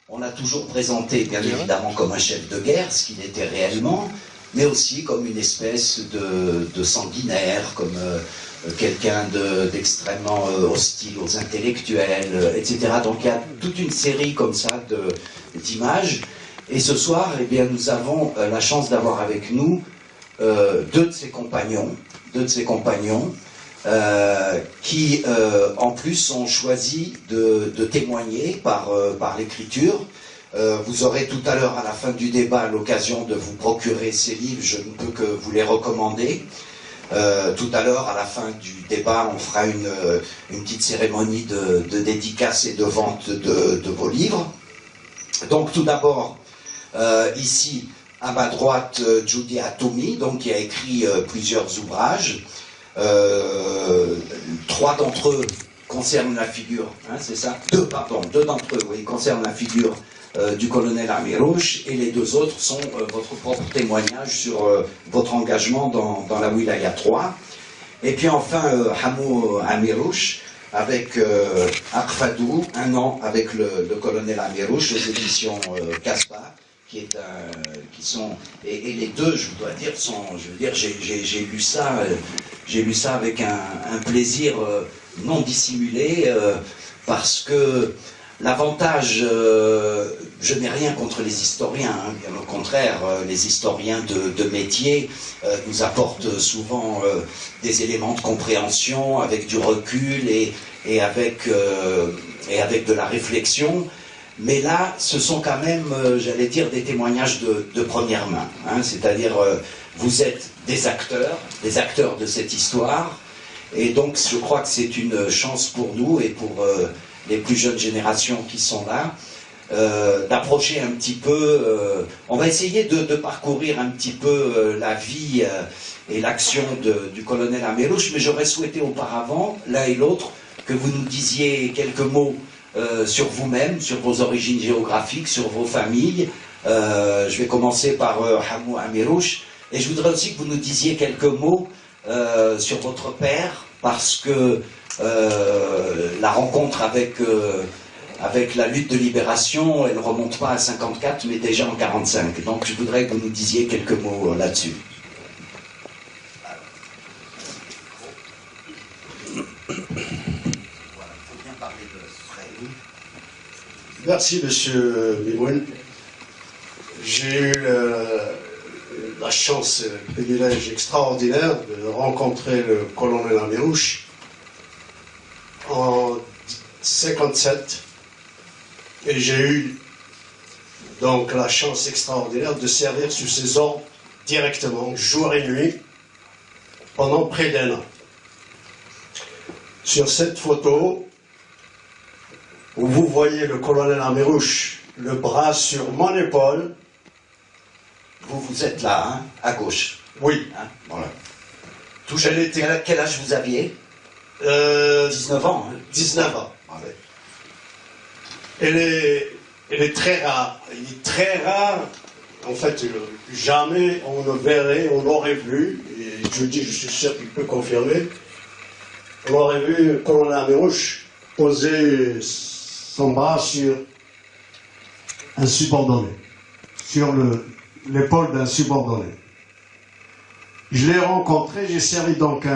on l'a toujours présenté, bien évidemment, comme un chef de guerre, ce qu'il était réellement, mais aussi comme une espèce de sanguinaire, comme quelqu'un d'extrêmement hostile aux intellectuels, etc. Donc il y a toute une série comme ça d'images. Et ce soir, eh bien, nous avons la chance d'avoir avec nous deux de ses compagnons, qui en plus ont choisi de témoigner par l'écriture. Vous aurez tout à l'heure à la fin du débat l'occasion de vous procurer ces livres, je ne peux que vous les recommander. Tout à l'heure à la fin du débat on fera une petite cérémonie de dédicace et de vente de vos livres. Donc tout d'abord ici à ma droite Judy Atoumi, donc, qui a écrit plusieurs ouvrages. Trois d'entre eux concernent la figure, hein, c'est ça? Deux d'entre eux, oui, concernent la figure du colonel Amirouche, et les deux autres sont votre propre témoignage sur votre engagement dans la Wilaya 3. Et puis enfin Hamou Amirouche avec Akfadou, un an avec le colonel Amirouche aux éditions Casbah, qui sont et les deux, je dois dire, j'ai lu ça avec un plaisir non dissimulé, parce que l'avantage, je n'ai rien contre les historiens, hein, bien au contraire, les historiens de métier nous apportent souvent des éléments de compréhension avec du recul et avec de la réflexion. Mais là, ce sont quand même, j'allais dire, des témoignages de première main, hein, c'est-à-dire vous êtes des acteurs de cette histoire, et donc je crois que c'est une chance pour nous et pour les plus jeunes générations qui sont là, d'approcher un petit peu, on va essayer de parcourir un petit peu la vie et l'action du colonel Amirouche, mais j'aurais souhaité auparavant, l'un et l'autre, que vous nous disiez quelques mots sur vous-même, sur vos origines géographiques, sur vos familles. Je vais commencer par Hamou Amirouche, et je voudrais aussi que vous nous disiez quelques mots sur votre père, parce que la rencontre avec la lutte de libération, elle ne remonte pas à 54, mais déjà en 45. Donc je voudrais que vous nous disiez quelques mots là-dessus. Merci, monsieur Mimoun. J'ai eu la chance, le privilège extraordinaire de rencontrer le colonel Amirouche en 57, et j'ai eu donc la chance extraordinaire de servir sous ses ordres directement, jour et nuit, pendant près d'1 an. Sur cette photo, où vous voyez le colonel Amirouche, le bras sur mon épaule. Vous êtes là, hein, à gauche. Oui. Hein, voilà. Quel âge vous aviez 19 ans. Hein. 19 ans. Ah, ouais. Elle est très rare. Il est très rare. En fait, jamais on le verrait, on l'aurait vu. Et je dis, je suis sûr qu'il peut confirmer. On aurait vu le colonel Amirouche poser son bras sur un subordonné, sur l'épaule d'un subordonné. Je l'ai rencontré, j'ai servi donc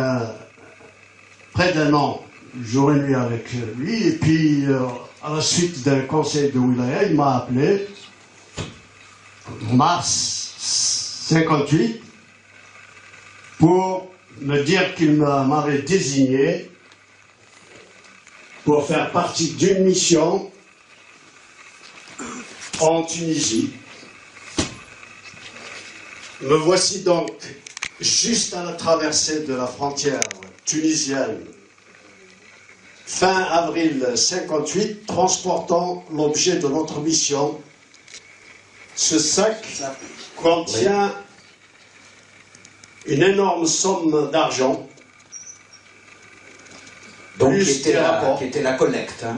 près d'1 an, jour et nuit avec lui, et puis à la suite d'un conseil de wilaya, il m'a appelé en mars 58 pour me dire qu'il m'avait désigné pour faire partie d'une mission en Tunisie. Me voici donc juste à la traversée de la frontière tunisienne, fin avril 58, transportant l'objet de notre mission. Ce sac contient une énorme somme d'argent. Donc, qui était la collecte. Hein.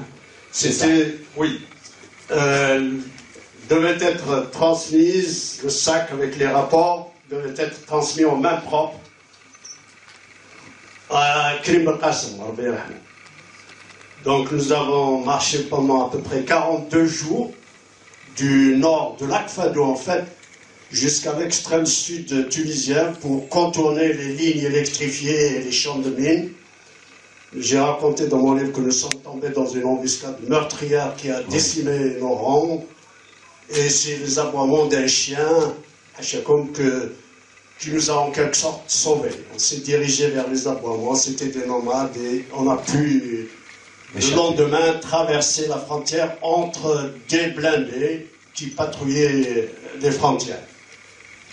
C'était, oui. Devait être transmise, le sac avec les rapports, devait être transmis aux mains propres à Krim Qassem. Donc nous avons marché pendant à peu près 42 jours du nord de Lac Fado, en fait, jusqu'à l'extrême sud tunisien pour contourner les lignes électrifiées et les champs de mines. J'ai raconté dans mon livre que nous sommes tombés dans une embuscade meurtrière qui a décimé nos rangs. Et c'est les aboiements d'un chien, Hachakoum, qui nous a en quelque sorte sauvés. On s'est dirigé vers les aboiements, c'était des nomades et on a pu, le lendemain, traverser la frontière entre des blindés qui patrouillaient les frontières.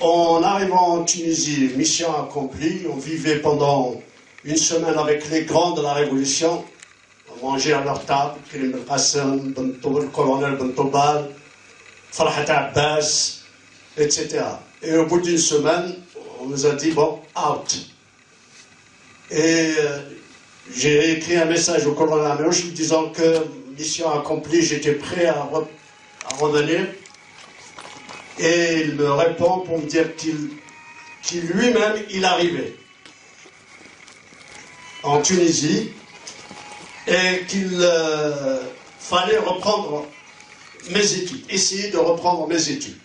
En arrivant en Tunisie, mission accomplie, on vivait pendant une semaine avec les grands de la Révolution, on mangeait à leur table, Karim El-Qassem, le colonel Bentobal, Farhat Abbas, etc. Et au bout d'une semaine, on nous a dit, bon, out. Et j'ai écrit un message au colonel Améouche disant que mission accomplie, j'étais prêt à revenir. Et il me répond pour me dire qu'il lui-même, il arrivait en Tunisie et qu'il fallait reprendre mes études, essayer de reprendre mes études.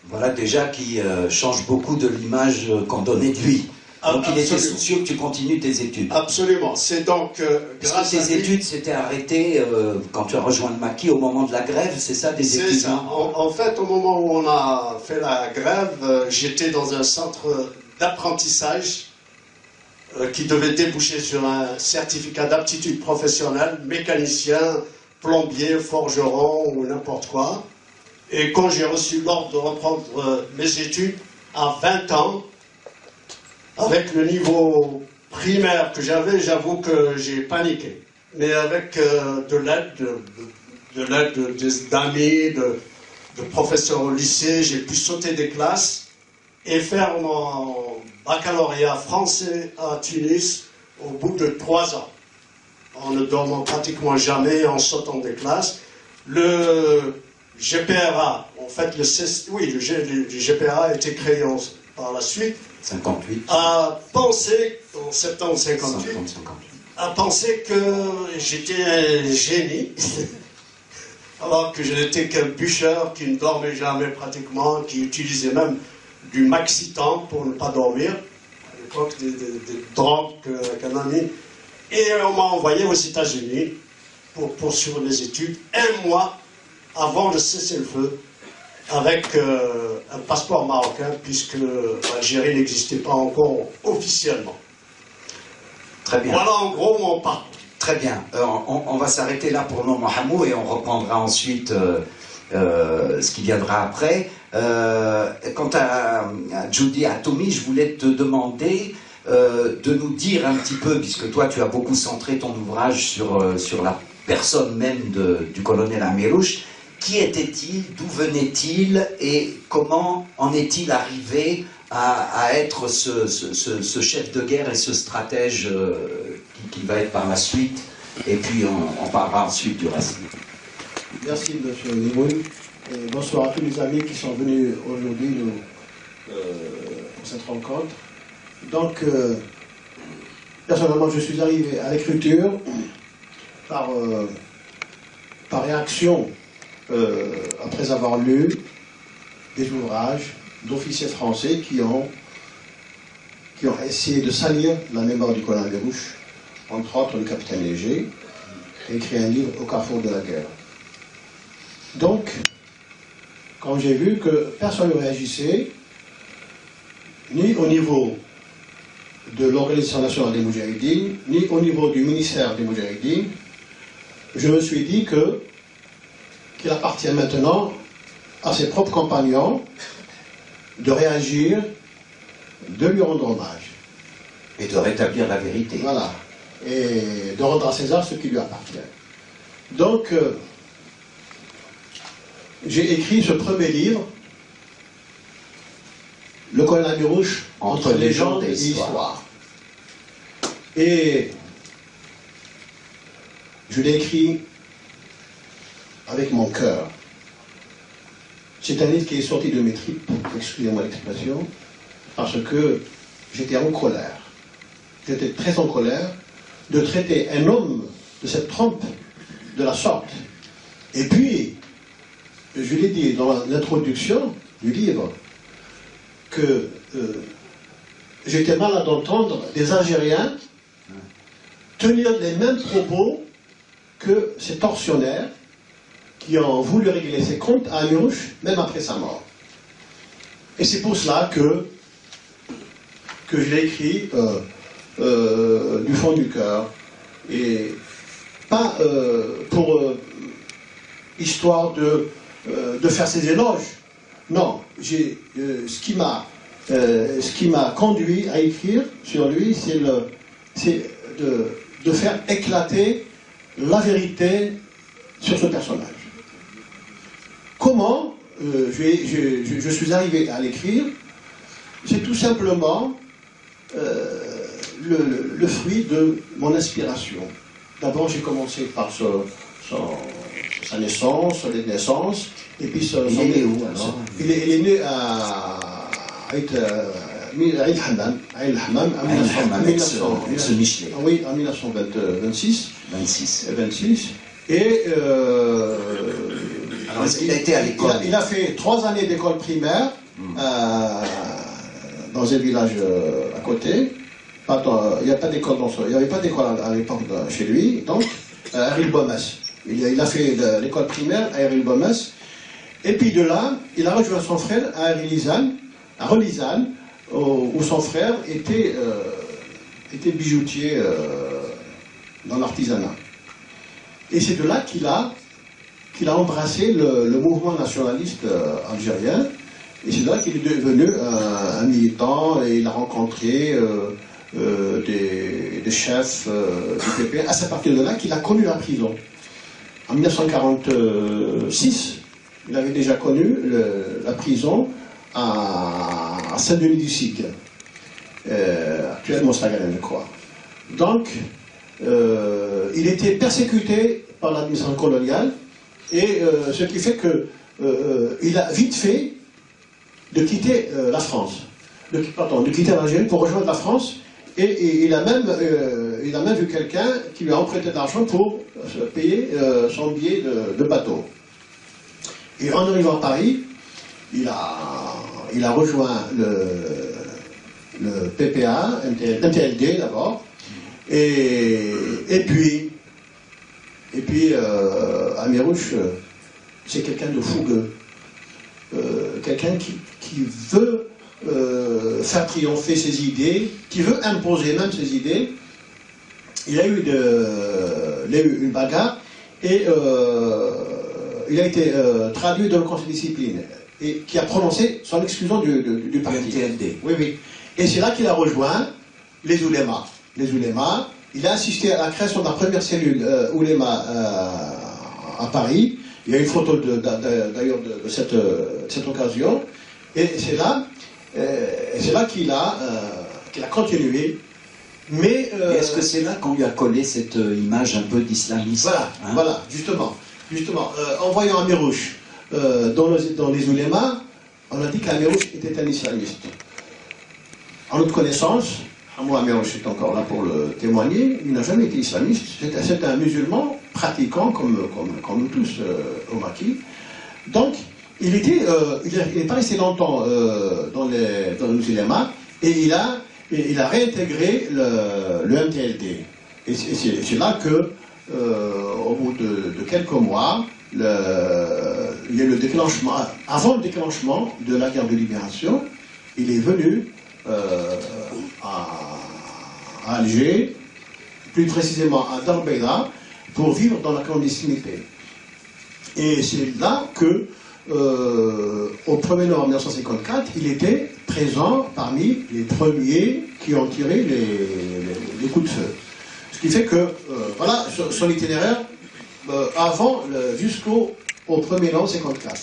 Voilà déjà qui change beaucoup de l'image qu'on donnait de lui. Donc il était soucieux que tu continues tes études. Absolument. C'est donc grâce à tes études s'étaient arrêtées quand tu as rejoint le maquis au moment de la grève, c'est ça, des études? C'est ça. En fait, au moment où on a fait la grève, j'étais dans un centre d'apprentissage qui devait déboucher sur un certificat d'aptitude professionnelle, mécanicien, plombier, forgeron ou n'importe quoi. Et quand j'ai reçu l'ordre de reprendre mes études à 20 ans, avec le niveau primaire que j'avais, j'avoue que j'ai paniqué. Mais avec de l'aide d'amis, de professeurs au lycée, j'ai pu sauter des classes et faire mon baccalauréat français à Tunis au bout de 3 ans. En ne dormant pratiquement jamais, en sautant des classes. Le GPRA, en fait, le GPRA a été créé par la suite. 58. A pensé, en septembre 58, a pensé que j'étais un génie, alors que je n'étais qu'un bûcheur qui ne dormait jamais pratiquement, qui utilisait même du Maxitan pour ne pas dormir, à l'époque des drogues qu'un ami. Et on m'a envoyé aux États-Unis pour poursuivre mes études 1 mois avant le cessez-le-feu, avec un passeport marocain, puisque l'Algérie n'existait pas encore officiellement. Très bien. Voilà en gros mon parcours. Très bien. On va s'arrêter là pour nos Mohamou et on reprendra ensuite ce qui viendra après. Quant à Judy Atoumi, je voulais te demander de nous dire un petit peu, puisque toi tu as beaucoup centré ton ouvrage sur la personne même du colonel Amirouche. Qui était-il, d'où venait-il et comment en est-il arrivé à être ce chef de guerre et ce stratège qui va être par la suite, et puis on parlera ensuite du reste. Merci M. Limoun, et bonsoir à tous les amis qui sont venus aujourd'hui pour cette rencontre. Donc, personnellement, je suis arrivé à l'écriture par réaction après avoir lu des ouvrages d'officiers français qui ont essayé de salir la mémoire du colonel Amirouche, entre autres le capitaine Léger, écrit un livre au carrefour de la guerre. Donc, quand j'ai vu que personne ne réagissait, ni au niveau de l'Organisation nationale des Moudjahidines, ni au niveau du ministère des Moudjahidines, je me suis dit qu'il appartient maintenant à ses propres compagnons de réagir, de lui rendre hommage. Et de rétablir la vérité. Voilà. Et de rendre à César ce qui lui appartient. Donc, j'ai écrit ce premier livre, Le colonel Amirouche, entre légende et histoire. Et je l'ai écrit avec mon cœur. C'est un livre qui est sorti de mes tripes, excusez-moi l'expression, parce que j'étais en colère. J'étais très en colère de traiter un homme de cette trempe de la sorte. Et puis, je l'ai dit dans l'introduction du livre, que j'étais malade d'entendre des Algériens tenir les mêmes propos que ces tortionnaires qui ont voulu régler ses comptes à Amirouche, même après sa mort. Et c'est pour cela que je l'ai écrit du fond du cœur, et pas pour histoire de faire ses éloges. Non, ce qui m'a conduit à écrire sur lui, c'est de faire éclater la vérité sur ce personnage. Comment je suis arrivé à l'écrire? C'est tout simplement le fruit de mon inspiration. D'abord, j'ai commencé par sa naissance, les naissances, et puis il est né où alors? Il est né à Aït Hammam, oui, en 1926. 26. Et alors, est-ce qu'il a été à l'école? Il a fait 3 années d'école primaire dans un village à côté. Il n'y avait pas d'école à l'époque chez lui, donc à Eril-Bomes. Il a fait l'école primaire à Eril-Bomes. Et puis de là, il a rejoint son frère à Relizane, où son frère était bijoutier dans l'artisanat. Et c'est de là qu'il a embrassé le mouvement nationaliste algérien. Et c'est de là qu'il est devenu un militant, et il a rencontré des chefs du PP. C'est à partir de là qu'il a connu la prison. En 1946, il avait déjà connu la prison à Saint-Denis-du-Sigue, actuellement Mostaganem, je crois. Donc, il était persécuté par l'administration coloniale, et ce qui fait qu'il a vite fait de quitter la France, de quitter l'Algérie pour rejoindre la France, et il a même vu quelqu'un qui lui a emprunté de l'argent pour payer son billet de bateau. Et en arrivant à Paris, il a rejoint le PPA, MTLD d'abord, et puis Amirouche, c'est quelqu'un de fougueux, quelqu'un qui veut faire triompher ses idées, qui veut imposer même ses idées. Il a eu une bagarre, et il a été traduit dans le conseil de discipline, et qui a prononcé son exclusion du parti. MTLD. Oui, oui. Et c'est là qu'il a rejoint les oulémas. Les oulémas, il a assisté à la création de la première cellule ouléma à Paris. Il y a une photo d'ailleurs de cette occasion. Et c'est là qu'il a continué. Mais est-ce que c'est là qu'on lui a collé cette image un peu d'islamiste? Voilà, hein? Voilà, justement. En voyant Amirouche dans les oulémas, on a dit qu'Amirouche était un islamiste. En notre connaissance, moi Amirouche est encore là pour le témoigner, il n'a jamais été islamiste. C'est un musulman pratiquant comme nous tous au Maquis. Donc, il n'est pas resté longtemps dans les oulémas, et il a réintégré le MTLD. Et c'est là que, au bout de quelques mois, il y a eu le déclenchement. Avant le déclenchement de la guerre de libération, il est venu à Alger, plus précisément à Darbeda, pour vivre dans la clandestinité. Et c'est là que, au 1er novembre 1954, il était présent parmi les premiers qui ont tiré les coups de feu. Ce qui fait que, voilà, son itinéraire, avant, jusqu'au 1er novembre 1954.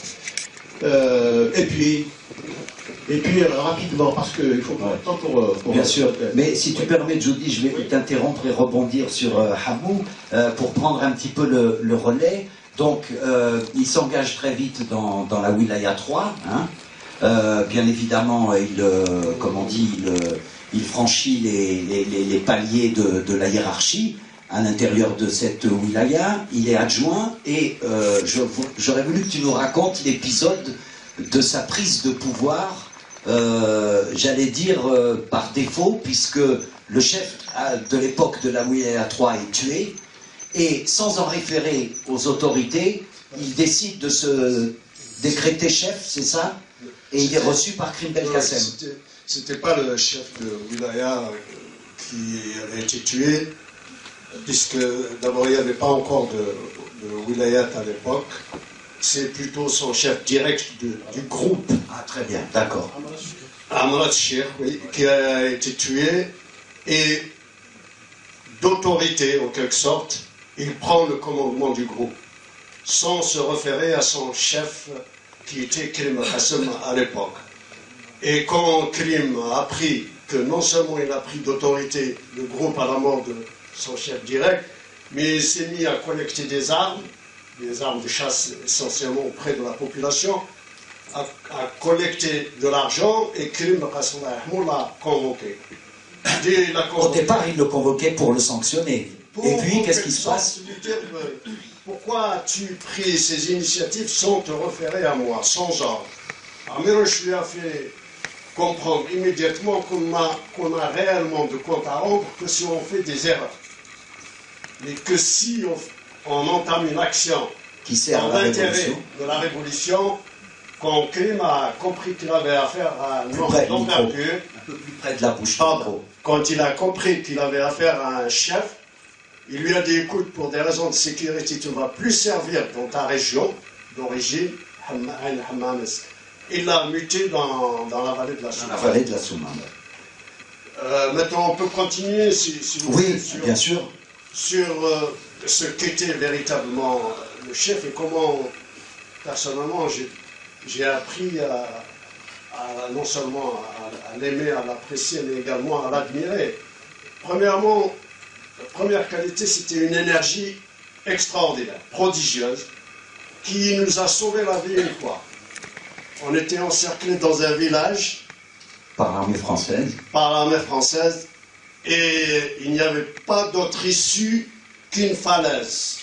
Et puis rapidement, parce qu'il faut pas le temps pour... Bien sûr, mais si tu permets, Jody, je vais t'interrompre et rebondir sur Hamou, pour prendre un petit peu le relais. Donc, il s'engage très vite dans la Wilaya 3, hein. Bien évidemment, il franchit les paliers de la hiérarchie, à l'intérieur de cette wilaya, il est adjoint, et j'aurais voulu que tu nous racontes l'épisode de sa prise de pouvoir, j'allais dire par défaut, puisque le chef de l'époque de la wilaya 3 est tué, et sans en référer aux autorités, il décide de se décréter chef, c'est ça? Et il est reçu par Karim Belkacem. C'était pas le chef de wilaya qui a été tué, puisque d'abord il n'y avait pas encore de wilayat à l'époque. C'est plutôt son chef direct du groupe. Ah, très bien, d'accord. Amrat Sheikh, oui, qui a été tué, et d'autorité en quelque sorte, il prend le commandement du groupe, sans se référer à son chef qui était Karim Belkacem à l'époque. Et quand Karim a appris que non seulement il a pris d'autorité le groupe à la mort de son chef direct, mais il s'est mis à collecter des armes de chasse essentiellement auprès de la population, à collecter de l'argent, et Karim Belkacem l'a convoqué. Au départ, il le convoquait pour le sanctionner. Et puis, qu'est-ce qui se passe? Pourquoi as-tu pris ces initiatives sans te référer à moi, sans ordre? Amirouche lui a fait comprendre immédiatement qu'on a réellement de compte à rendre que si on fait des erreurs. Mais que si on entame une action qui sert dans l'intérêt de la révolution, quand Karim a compris qu'il avait affaire à un homme d'envergure, un peu plus près de la bouche. Quand il a compris qu'il avait affaire à un chef, il lui a dit, écoute, pour des raisons de sécurité, tu ne vas plus servir dans ta région d'origine, il l'a muté dans la vallée de la Soumane. La vallée de la Soumane. Maintenant, on peut continuer, si vous oui, voulez, bien sûr, sur ce qu'était véritablement le chef et comment, personnellement, j'ai appris non seulement à l'aimer, à l'apprécier, mais également à l'admirer. Premièrement, la première qualité, c'était une énergie extraordinaire, prodigieuse, qui nous a sauvé la vie une fois. On était encerclés dans un village. Par l'armée française. Par l'armée française. Et il n'y avait pas d'autre issue qu'une falaise,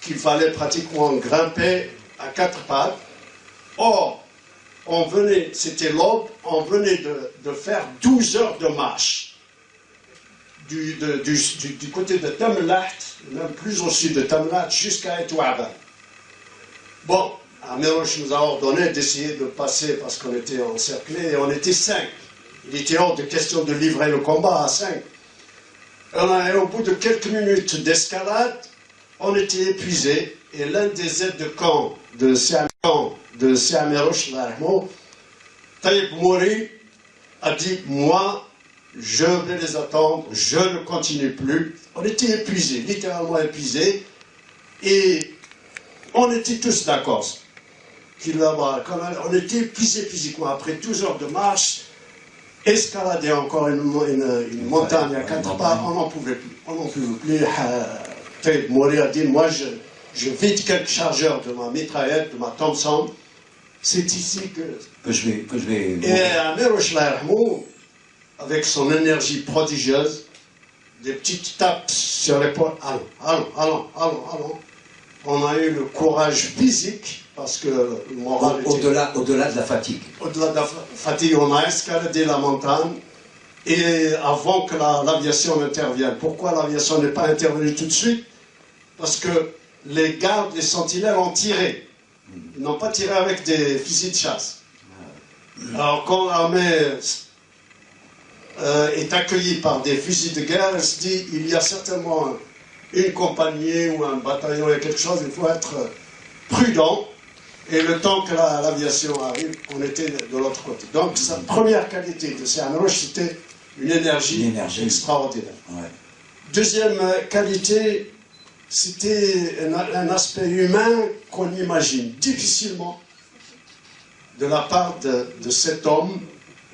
qu'il fallait pratiquement grimper à quatre pattes. Or, c'était l'aube, on venait de faire 12 heures de marche. Du côté de Tamlat, même plus au sud de Tamlat, jusqu'à Etouaba. Bon, Amirouche nous a ordonné d'essayer de passer parce qu'on était encerclés et on était 5. Il était hors de question de livrer le combat à 5. Et au bout de quelques minutes d'escalade, on était épuisés et l'un des aides de camp de Amirouche, Taïb Mouri, a dit, moi, je vais les attendre, je ne continue plus. On était épuisés, littéralement épuisés, et on était tous d'accord. On était épuisés physiquement. Après 12 heures de marche, escalader encore une montagne à quatre pas, on n'en pouvait plus. On n'en pouvait plus. Taïb Mouri a dit, moi, je vide quelques chargeurs de ma mitraillette, de ma Thompson. C'est ici que je vais... Et Amirouche Laïrmou, avec son énergie prodigieuse, des petites tapes sur l'épaule, allons. On a eu le courage physique, parce que le moral était... Au-delà de la fatigue. Au-delà de la fatigue, on a escaladé la montagne, et avant que l'aviation n'intervienne. Pourquoi l'aviation n'est pas intervenue tout de suite? Parce que les gardes, les sentinelles ont tiré. Ils n'ont pas tiré avec des fusils de chasse. Alors quand l'armée est accueillie par des fusils de guerre, elle se dit, il y a certainement une compagnie ou un bataillon, il y a quelque chose, il faut être prudent. Et le temps que l'aviation arrive, on était de l'autre côté. Donc sa première qualité de Amirouche, c'était une énergie extraordinaire. Ouais. Deuxième qualité, c'était un aspect humain qu'on imagine difficilement de la part de cet homme.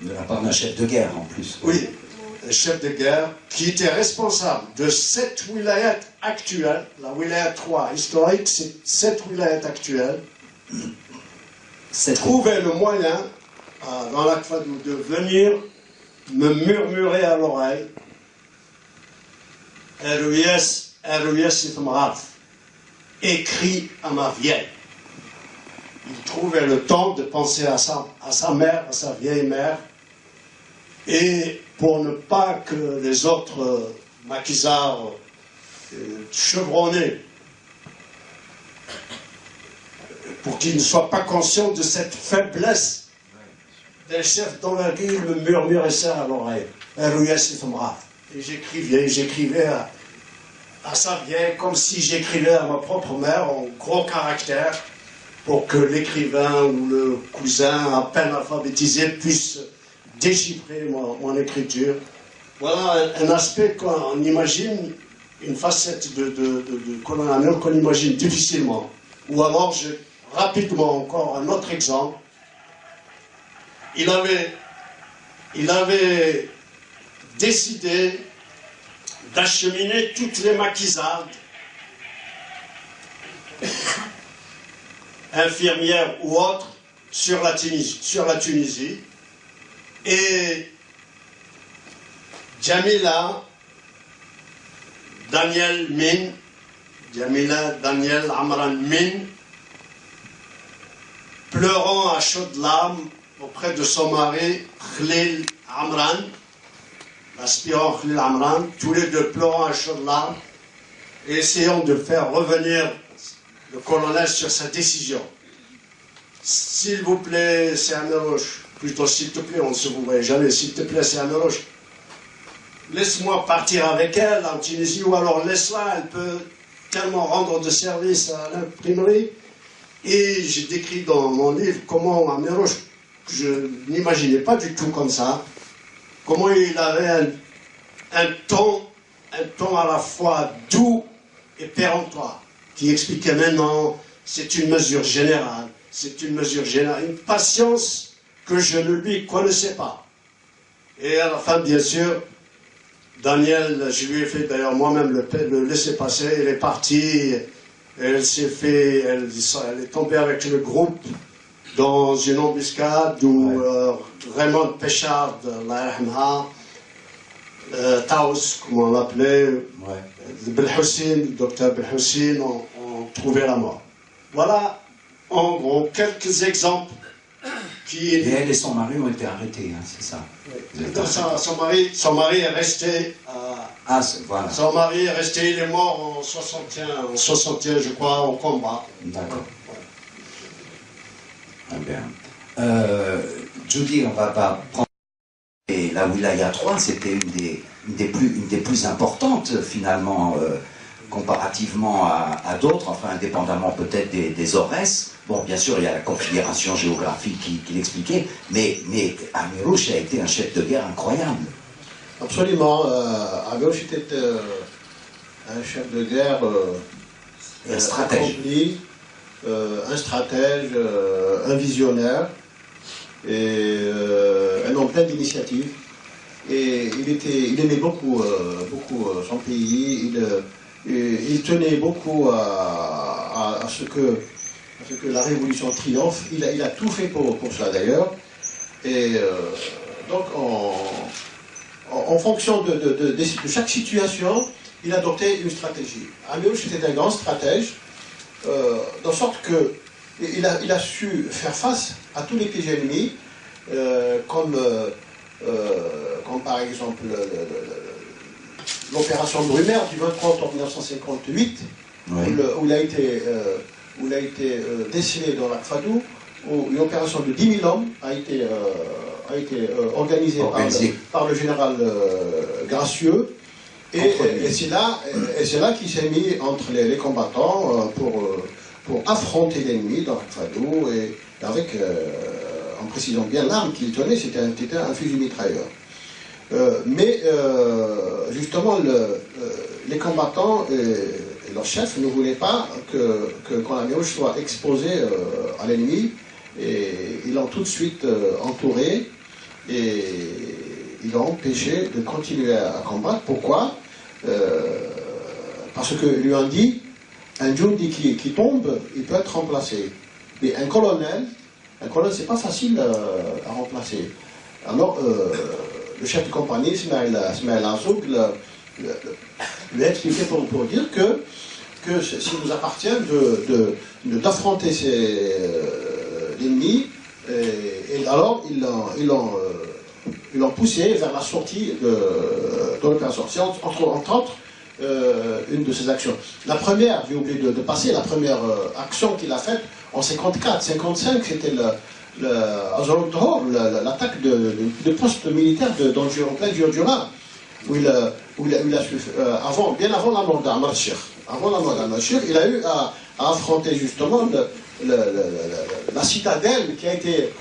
De la part d'un chef de guerre en plus. Oui, un chef de guerre qui était responsable de cette wilayat actuelle, la wilayat 3 historique, c'est cette wilayat actuelle, trouvait le moyen dans l'Akfadou de venir me murmurer à l'oreille RUS Ithmraf, écrit à ma vieille. Il trouvait le temps de penser à sa mère, à sa vieille mère, et pour ne pas que les autres maquisards chevronnés, pour qu'ils ne soient pas conscients de cette faiblesse des chefs d'envergure, il me murmurait ça à l'oreille. RUS Ithmraf. Et j'écrivais à sa vieille comme si j'écrivais à ma propre mère en gros caractères pour que l'écrivain ou le cousin à peine alphabétisé puisse déchiffrer mon écriture. Voilà un aspect qu'on imagine, une facette de colonel Amirouche qu'on imagine difficilement. Ou alors, rapidement encore, un autre exemple. Il avait décidé d'acheminer toutes les maquisardes, infirmières ou autres, sur la Tunisie. Et Jamila Daniel Amran Min, pleurant à chaudes larmes auprès de son mari Khalil Amran, l'aspirant Khalil Amran, tous les deux pleurant à chaudes larmes et essayant de faire revenir le colonel sur sa décision. S'il vous plaît, c'est Amirouche, plutôt s'il te plaît, on ne se vous voit jamais, s'il te plaît, c'est Amirouche, laisse-moi partir avec elle en Tunisie, ou alors laisse-la, elle peut tellement rendre de service à l'imprimerie. Et j'ai décrit dans mon livre comment Amirouche, je n'imaginais pas du tout comme ça, comment il avait un ton à la fois doux et péremptoire, qui expliquait maintenant, c'est une mesure générale, une patience que je ne lui connaissais pas. Et à la fin, bien sûr, Daniel, je lui ai fait d'ailleurs moi-même le laisser-passer, elle est partie, elle est tombée avec le groupe dans une embuscade où Raymond Péchard, Taous, comme on l'appelait, le docteur Belhoussine, ont trouvé la mort. Voilà, en gros, quelques exemples qui... Et elle et son mari ont été arrêtés, hein, c'est ça? Oui. Son mari est resté... voilà. Son mari est resté, il est mort en 61, je crois, au combat. D'accord. Très bien. Judy, on va pas prendre... Et la Wilaya 3, c'était une des plus importantes, finalement, comparativement à d'autres, enfin, indépendamment peut-être des Aurès. Bon, bien sûr, il y a la configuration géographique qui l'expliquait, mais Amirouche a été un chef de guerre incroyable. Absolument. Amirouche était un chef de guerre un stratège. Accompli, un stratège, un visionnaire, et un homme plein d'initiatives. Et il aimait beaucoup son pays, il tenait beaucoup à ce que la révolution triomphe. Il a tout fait pour cela d'ailleurs. Et donc en fonction de chaque situation, il adoptait une stratégie. Amirouche était un grand stratège, de sorte que il a su faire face à tous les pièges ennemis, comme par exemple l'opération Brumaire du 23 octobre 1958, où il a été décelé dans la Fadou, où une opération de 10 000 hommes a été organisée par le général Gracieux. Et c'est là qu'il s'est mis entre les combattants pour affronter l'ennemi dans la Fadou, et avec, en précisant bien l'arme qu'il tenait, c'était un fusil mitrailleur. Mais justement, les combattants et leurs chefs ne voulaient pas que Amirouche soit exposé à l'ennemi, et ils l'ont tout de suite entouré, et ils l'ont empêché de continuer à combattre. Pourquoi? Parce que lui ont dit, un Djoundi qui tombe, il peut être remplacé. Mais un colonel, c'est pas facile à remplacer. Alors, le chef de compagnie, Smaïl Azouk, lui a expliqué pour dire que s'il nous appartient d'affronter l'ennemi, et alors ils l'ont poussé vers la sortie de l'opération. C'est entre autres une de ses actions. La première, j'ai oublié de passer, la première action qu'il a faite en 54, 55, c'était l'attaque de poste militaire en plein Djurdjura, où il a bien avant la mort d'Amr-Shir. Avant la mort d'Amr-Shir, il a eu à affronter justement la citadelle qui a été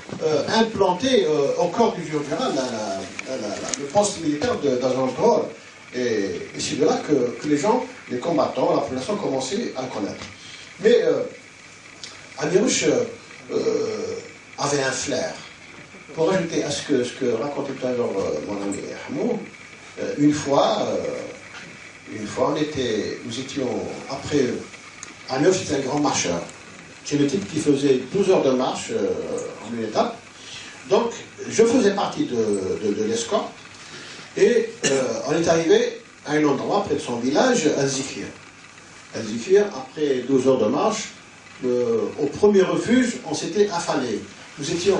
implantée au corps du Djurdjura, le poste militaire d'Azerotol. Et c'est de là que les gens, les combattants, la population ont commencé à le connaître. Mais Amirouche avait un flair. Pour ajouter à ce que racontait tout à l'heure mon ami Hamoud, une fois, nous étions après. Amirouche était un grand marcheur. C'est le type qui faisait 12 heures de marche en une étape. Donc, je faisais partie de l'escorte. Et on est arrivé à un endroit près de son village, Al-Zikir. Al-Zikir, après 12 heures de marche, au premier refuge, on s'était affalé. Nous étions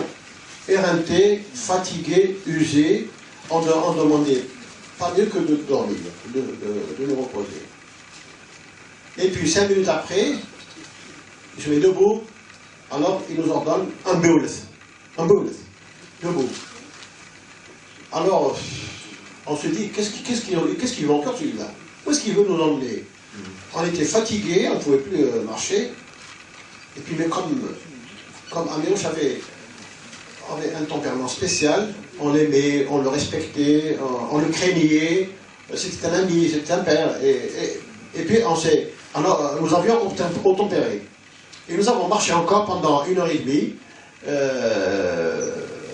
éreintés, fatigués, usés. On demandait pas mieux que de dormir, de nous reposer. Et puis 5 minutes après, je vais debout, alors il nous ordonne un boulet, debout. Alors, on se dit, qu'est-ce qu'il veut encore celui-là? Où est-ce qu'il veut nous emmener? On était fatigués, on ne pouvait plus marcher. Et puis, mais comme Amirouche avait un tempérament spécial, on l'aimait, on le respectait, on le craignait, c'était un ami, c'était un père. Et puis, nous avions obtempéré. Et nous avons marché encore pendant 1h30.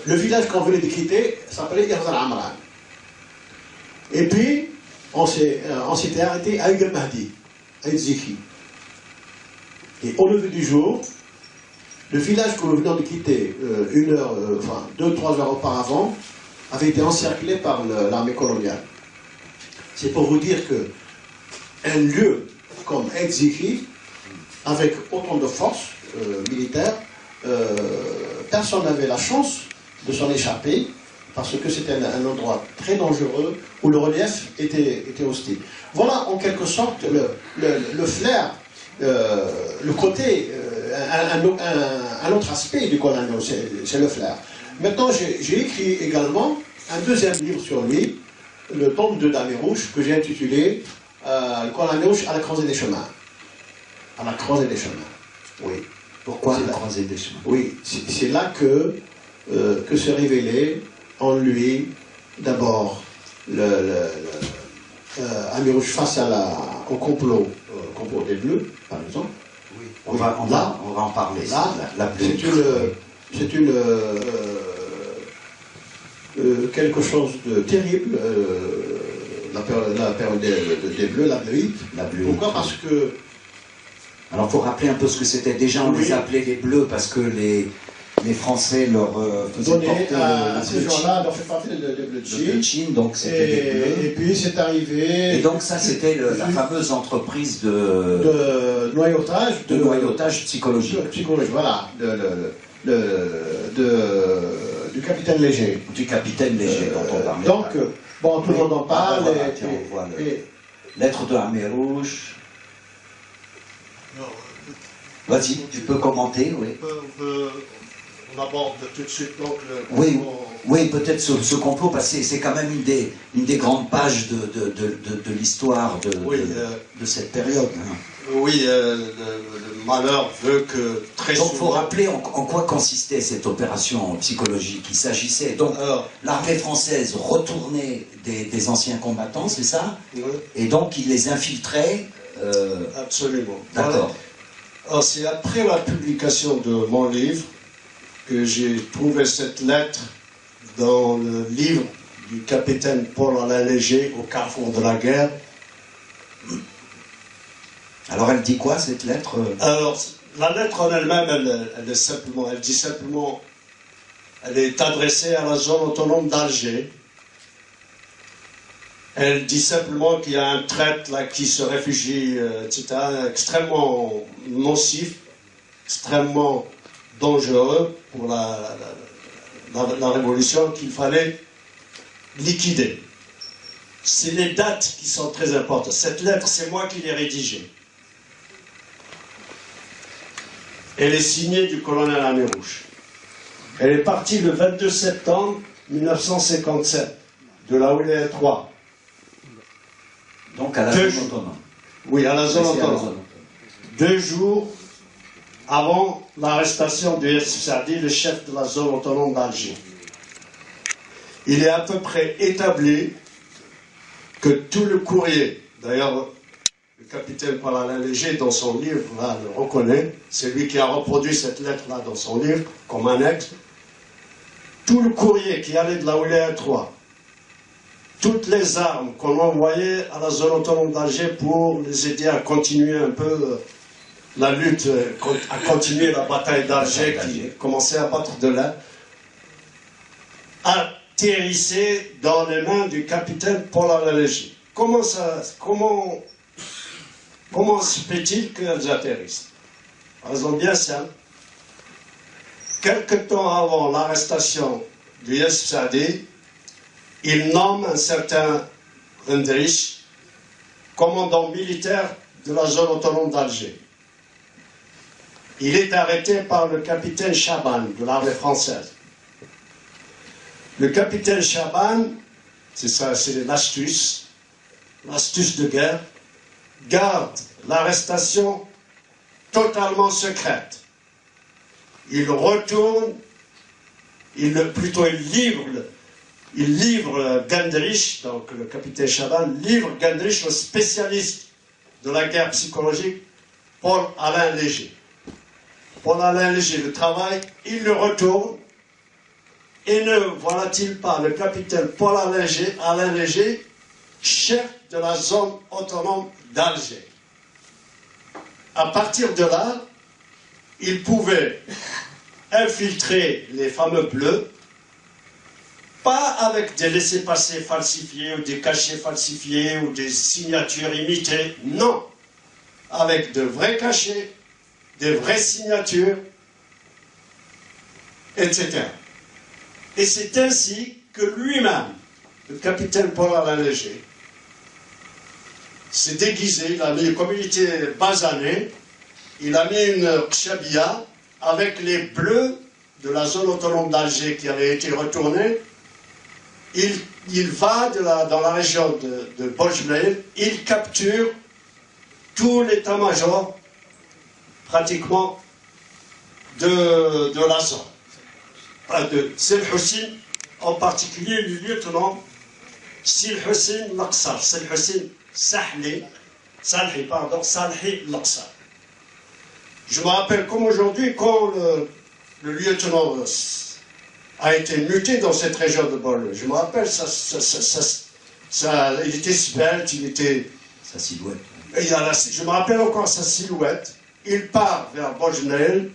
Le village qu'on venait de quitter s'appelait Irzal Amran. Et puis, on s'était arrêté à Aïd Mahdi, à Ziki. Et au lever du jour, le village que nous venons de quitter 2-3 heures auparavant, avait été encerclé par l'armée coloniale. C'est pour vous dire que un lieu comme Aïd Ziki, avec autant de forces militaires, personne n'avait la chance de s'en échapper, parce que c'était un endroit très dangereux, où le relief était hostile. Voilà en quelque sorte le flair, le côté, un autre aspect du Koh-Lanta, c'est le flair. Maintenant, j'ai écrit également un deuxième livre sur lui, le tome 2 d'Amirouche, que j'ai intitulé le Koh-Lanta à la croisée des chemins. À la croisée des chemins, oui. Pourquoi la croisée des chemins? Oui, c'est là que se révélait en lui, d'abord, Amirouche face au complot des Bleus, par exemple. Oui. On va en parler. Là, c'est quelque chose de terrible, la période des Bleus, la Bleuite. Pourquoi? Parce que... Alors, il faut rappeler un peu ce que c'était. Déjà, on les appelait les Bleus parce que les Français leur faisaient porter à ces gens-là, leur fait porter le bleu de Chine. Donc c'était des Bleus. Et puis c'est arrivé... Et donc ça, c'était la fameuse entreprise de noyautage. De noyautage psychologique. Voilà. Du capitaine Léger. Du capitaine Léger, dont on parlait. Donc, bon, tout le monde en parle. Voilà, tiens, on voit lettre de Amirouche. Vas-y, tu peux commenter, oui. On aborde tout de suite donc le... Oui, peut-être ce complot, parce que c'est quand même une des grandes pages de l'histoire de cette période. Hein. Oui, le malheur veut que très souvent... Donc il faut rappeler en quoi consistait cette opération psychologique. Il s'agissait donc, l'armée française retournait des anciens combattants, c'est ça? Oui. Et donc il les infiltrait. Absolument. D'accord. Alors c'est après la publication de mon livre que j'ai trouvé cette lettre dans le livre du capitaine Paul-Alain Léger au carrefour de la guerre. Alors elle dit quoi, cette lettre? Alors la lettre en elle-même, elle dit simplement, elle est adressée à la zone autonome d'Alger. Elle dit simplement qu'il y a un traître là qui se réfugie, etc., extrêmement nocif, extrêmement dangereux pour la révolution qu'il fallait liquider. C'est les dates qui sont très importantes. Cette lettre, c'est moi qui l'ai rédigée. Elle est signée du colonel Amirouche. Elle est partie le 22 septembre 1957 de la Wilaya 3. Donc à la zone autonome. Oui, à la zone autonome. 2 jours avant l'arrestation de Youssef Saadi, le chef de la zone autonome d'Alger. Il est à peu près établi que tout le courrier, d'ailleurs le capitaine Paul-Alain Léger dans son livre là, le reconnaît, c'est lui qui a reproduit cette lettre-là dans son livre comme annexe, tout le courrier qui allait de la Wilaya 3, toutes les armes qu'on envoyait à la zone autonome d'Alger pour les aider à continuer un peu la lutte, à continuer la bataille d'Alger qui commençait à battre de l'air, atterrissaient dans les mains du capitaine Paul-Alain Léger. Comment se fait-il qu'elles atterrissent? Raison bien simple. Quelque temps avant l'arrestation de Youssef Saadi, il nomme un certain Rendrich commandant militaire de la zone autonome d'Alger. Il est arrêté par le capitaine Chaban de l'armée française. Le capitaine Chaban, c'est ça, c'est l'astuce de guerre, garde l'arrestation totalement secrète. Il retourne, il livre Gandrich, donc le capitaine Chaban, livre Gandrich au spécialiste de la guerre psychologique, Paul-Alain Léger. Paul-Alain Léger le travail, il le retourne, et ne voilà-t-il pas le capitaine Paul-Alain Léger, chef de la zone autonome d'Alger. À partir de là, il pouvait infiltrer les fameux bleus, pas avec des laissez-passer falsifiés ou des cachets falsifiés ou des signatures imitées, non, avec de vrais cachets, des vraies signatures, etc. Et c'est ainsi que lui-même, le capitaine Paul-Alain Léger, s'est déguisé, il a mis, comme il était basané, il a mis une chabia avec les bleus de la zone autonome d'Alger qui avait été retournée. Il va dans la région de Bojmel, il capture tout l'état-major pratiquement de la zone. De Sil Hussein, en particulier le lieutenant Sil Hussein Laqsar, Sil Hussein Salhi Laqsar. Je me rappelle comme aujourd'hui, quand le lieutenant a été muté dans cette région de Bol. Je me rappelle, il était svelte, il était... Sa silhouette. Je me rappelle encore sa silhouette. Il part vers Bojnel.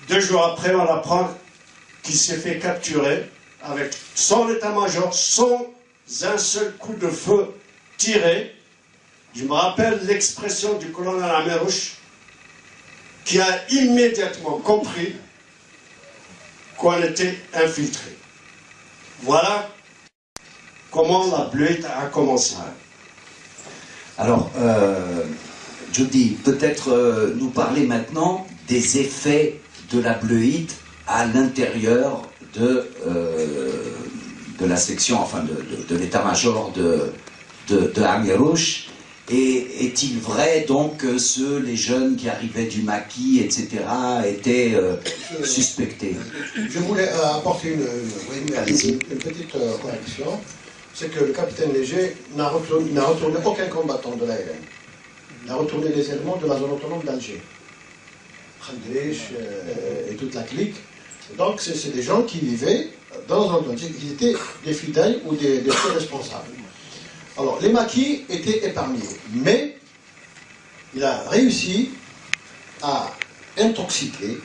2 jours après, on apprend qu'il s'est fait capturer avec son état-major, sans un seul coup de feu tiré. Je me rappelle l'expression du colonel Amirouche qui a immédiatement compris qu'on était infiltré. Voilà comment la bleuite a commencé. Alors, Judy, peut-être nous parler maintenant des effets de la bleuite à l'intérieur de la section, enfin de l'état-major de Amirouche. Et est-il vrai donc que les jeunes qui arrivaient du maquis, etc., étaient suspectés? Je voulais apporter une petite correction. C'est que le capitaine Léger n'a retourné aucun combattant de l'ALN. Il a retourné les éléments de la zone autonome d'Alger. Khandrich et toute la clique. Donc c'est des gens qui vivaient dans la zone d'Alger. Ils étaient des fidèles ou des responsables. Alors, les maquis étaient épargnés, mais il a réussi à intoxiquer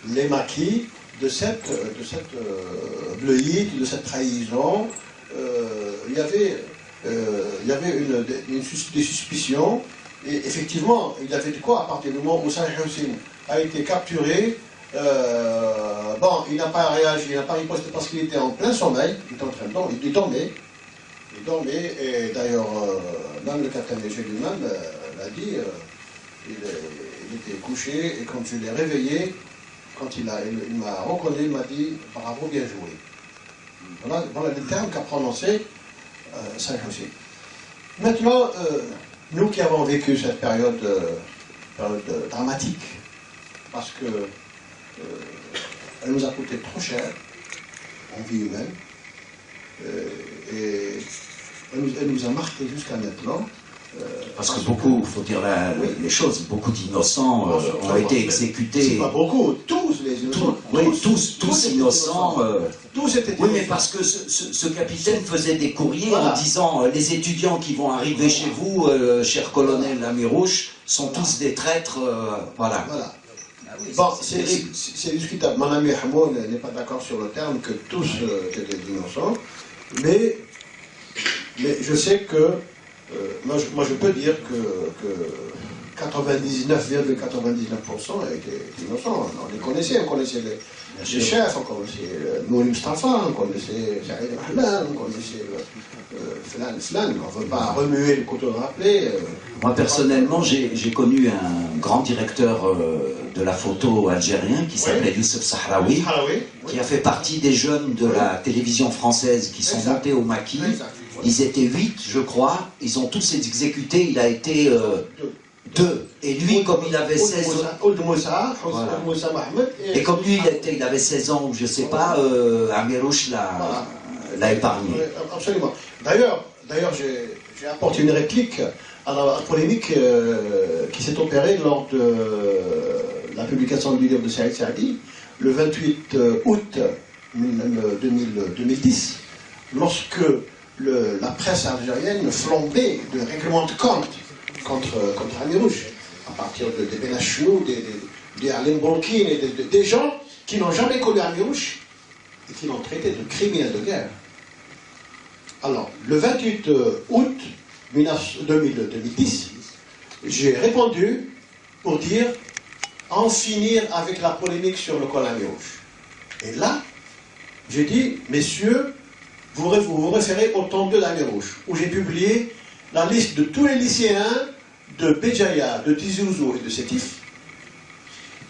les maquis de cette bleuite, de cette trahison, il y avait des suspicions, et effectivement, il y avait de quoi à partir du moment où Saleh Hussein a été capturé. Bon, il n'a pas réagi, il n'a pas riposté parce qu'il était en plein sommeil, il était en train de dormir, il dormait, et d'ailleurs, même le capitaine léger lui-même l'a dit, il était couché, et quand je l'ai réveillé, quand il m'a reconnu, il m'a dit « bravo, bien joué ». Voilà le terme qu'a prononcé Saleh Hussein. Maintenant, nous qui avons vécu cette période dramatique, parce que elle nous a coûté trop cher en vie humaine, et elle nous a marqué jusqu'à maintenant. Parce que beaucoup, il faut dire les choses, beaucoup d'innocents ont été exécutés. C'est pas beaucoup, tous les innocents. Tous innocents. Tous étaient oui, mais parce que ce capitaine faisait des courriers voilà. en disant les étudiants qui vont arriver chez vous, cher colonel Amirouche, sont tous des traîtres. Voilà. Bon, c'est discutable. Mon ami Hamoun n'est pas d'accord sur le terme que tous étaient des innocents, mais je sais que moi je peux dire que 99,99% étaient innocents. On les connaissait, on connaissait les chefs, on connaissait Nouri Mustafa, on connaissait Saïd Rahman, on connaissait Flan. On ne veut pas remuer le couteau dans la plaie. Moi personnellement, j'ai connu un grand directeur de la photo algérien qui s'appelait Youssef Sahraoui, qui a fait partie des jeunes de la télévision française qui sont montés au maquis. Ils étaient 8, je crois. Ils ont tous été exécutés. Il a été 2. Et lui, comme il avait 16 ans... Et comme lui, il avait 16 ans, ou je ne sais pas, Amirouche l'a épargné. Absolument. D'ailleurs, j'ai apporté une réplique à la polémique qui s'est opérée lors de la publication du livre de Saïd Saadi, le 28 août 2010, lorsque la presse algérienne flambait de règlements de compte contre Amirouche, à partir de Benachou, des Alain Bronkin, et des gens qui n'ont jamais connu Amirouche et qui l'ont traité de criminel de guerre. Alors, le 28 août 2010, j'ai répondu pour dire en finir avec la polémique sur le col Amirouche. Et là, j'ai dit, messieurs, vous vous référez au tome 2 d'Amirouche, où j'ai publié la liste de tous les lycéens de Béjaïa, de Tizi Ouzou et de Sétif,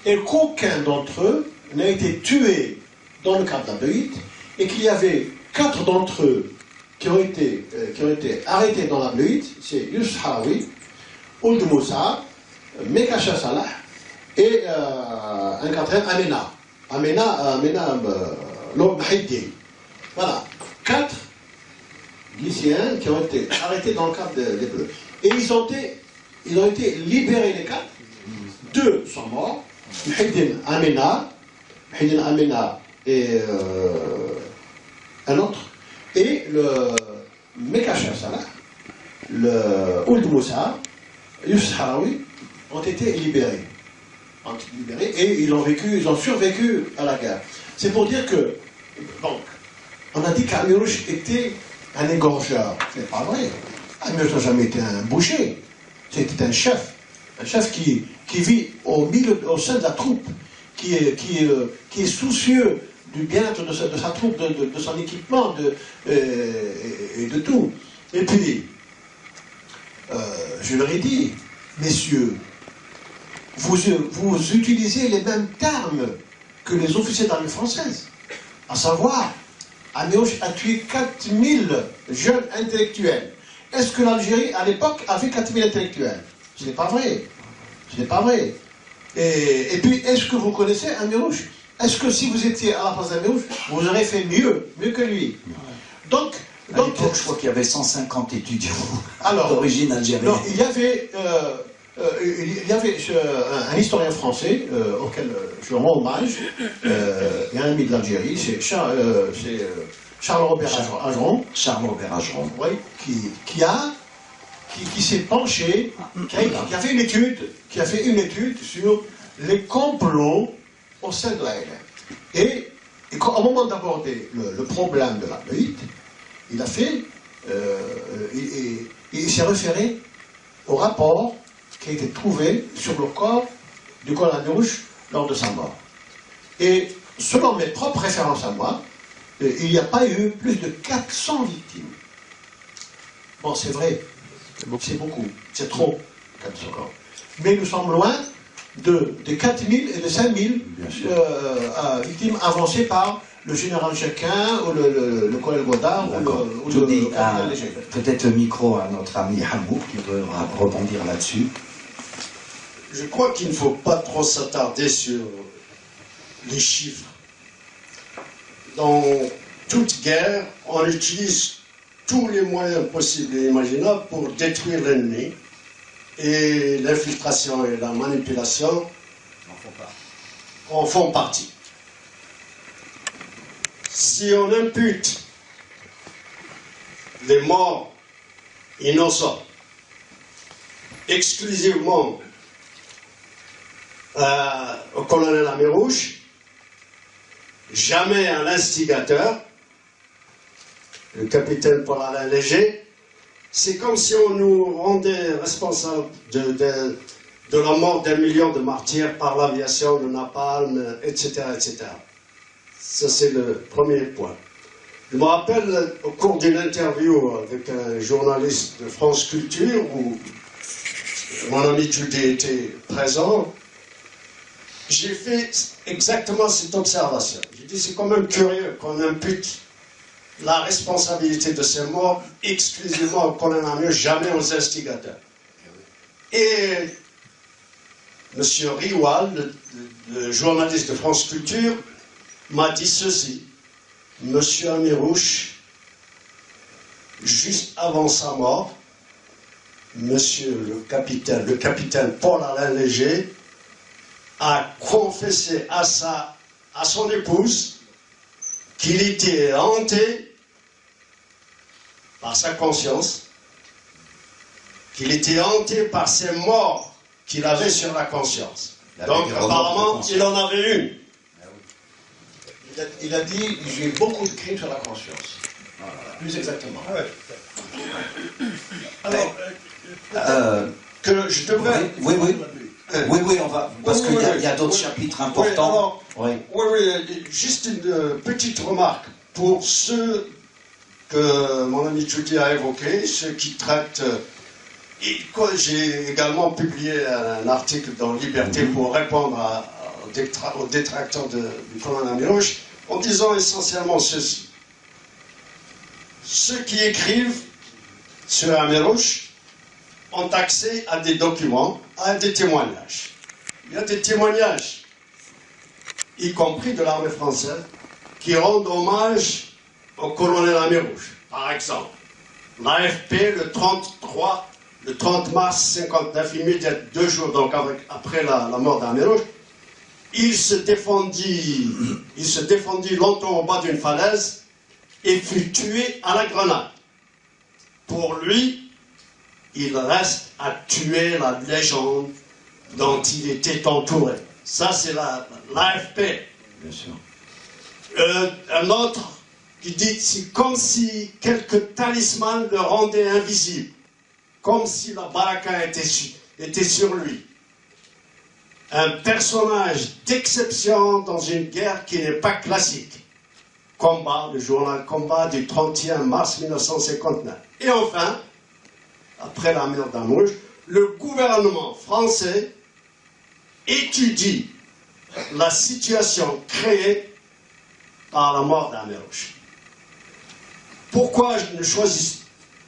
et qu'aucun d'entre eux n'a été tué dans le cadre d'Abdouit, et qu'il y avait 4 d'entre eux qui ont été arrêtés dans l'Abdouit, c'est Youssef Harawi, Ould Moussa, Mekacha Salah, et un quatrième, Amena Mahiddi. Voilà, 4 lycéens qui ont été arrêtés dans le cadre des Bleus. Et ils ont été libérés, les 4. 2 sont morts, Mahiddi Amena et un autre, et le Mekacha Salah, le Ould Moussa, Youssef Harawi, ont été libérés. Et ils ont survécu à la guerre. C'est pour dire que, donc, on a dit qu'Amirouche était un égorgeur. C'est pas vrai. Amirouche n'a jamais été un boucher. C'était un chef qui vit au sein de la troupe, qui est soucieux du bien-être de sa troupe, de son équipement, et de tout. Et puis, je leur ai dit, messieurs, vous utilisez les mêmes termes que les officiers d'armée française, à savoir, Amirouche a tué 4000 jeunes intellectuels. Est-ce que l'Algérie, à l'époque, avait 4000 intellectuels? Ce n'est pas vrai. Ce n'est pas vrai. Et puis, est-ce que vous connaissez Amirouche? Est-ce que si vous étiez à la place d'Amirouche, vous aurez fait mieux que lui? Donc, je crois qu'il y avait 150 étudiants d'origine algérienne. Non, il y avait un historien français auquel je rends hommage, et un ami de l'Algérie, c'est Charles-Robert Ageron. Charles-Robert Ageron. Oui, qui s'est penché, qui a fait une étude sur les complots au sein de la LN. Et au moment d'aborder le problème de la Bleuite, il a fait, il s'est référé au rapport qui a été trouvé sur le corps du colonel Amirouche lors de sa mort. Et selon mes propres références à moi, il n'y a pas eu plus de 400 victimes. Bon, c'est vrai, c'est beaucoup, c'est trop, 400 corps. Mais nous sommes loin des 4000 et des 5000 victimes avancées par le général Chacun ou le colonel Godard ou le capitaine Léger. Peut-être le micro à notre ami Hambouk qui peut rebondir là-dessus. Je crois qu'il ne faut pas trop s'attarder sur les chiffres. Dans toute guerre, on utilise tous les moyens possibles et imaginables pour détruire l'ennemi. Et l'infiltration et la manipulation en font partie. Si on impute les morts innocents exclusivement au colonel Amirouche, jamais à l'instigateur, le capitaine Paul-Alain Léger, c'est comme si on nous rendait responsables de la mort d'1 million de martyrs par l'aviation, le napalm, etc., etc. Ça, c'est le premier point. Je me rappelle, au cours d'une interview avec un journaliste de France Culture, où mon ami Judy était présent, j'ai fait exactement cette observation. J'ai dit, c'est quand même curieux qu'on impute la responsabilité de ces morts exclusivement au colonel Amirouche, jamais aux instigateurs. Et M. Riwal, le journaliste de France Culture, m'a dit ceci: M. Amirouche, juste avant sa mort, le capitaine Paul-Alain Léger, a confessé à son épouse qu'il était hanté par sa conscience, qu'il était hanté par ces morts qu'il avait sur la conscience. Donc apparemment, il en avait une. Il a dit, j'ai beaucoup de crimes sur la conscience. Plus exactement. Alors, que je devrais... Oui, on va, parce qu'il y a d'autres chapitres importants. Oui, juste une petite remarque pour ceux que mon ami Judy a évoqués, ceux qui traitent... J'ai également publié un article dans Liberté pour répondre aux détracteurs du colonel Amirouche, en disant essentiellement ceci. Ceux qui écrivent sur Amirouche ont accès à des documents, à des témoignages. Il y a des témoignages, y compris de l'armée française, qui rendent hommage au colonel Amirouche. Par exemple, l'AFP, le 30 mars 59, immédiatement 2 jours donc après la mort d'Amirouche, il se défendit longtemps au bas d'une falaise et fut tué à la grenade. Pour lui, il reste à tuer la légende dont il était entouré. Ça, c'est l'AFP. Bien sûr. Un autre qui dit, c'est comme si quelques talismans le rendaient invisible, comme si la baraka était sur lui. Un personnage d'exception dans une guerre qui n'est pas classique. Combat, le journal Combat du 31 mars 1959. Et enfin, après la mort d'Amirouche, le gouvernement français étudie la situation créée par la mort d'Amirouche. Pourquoi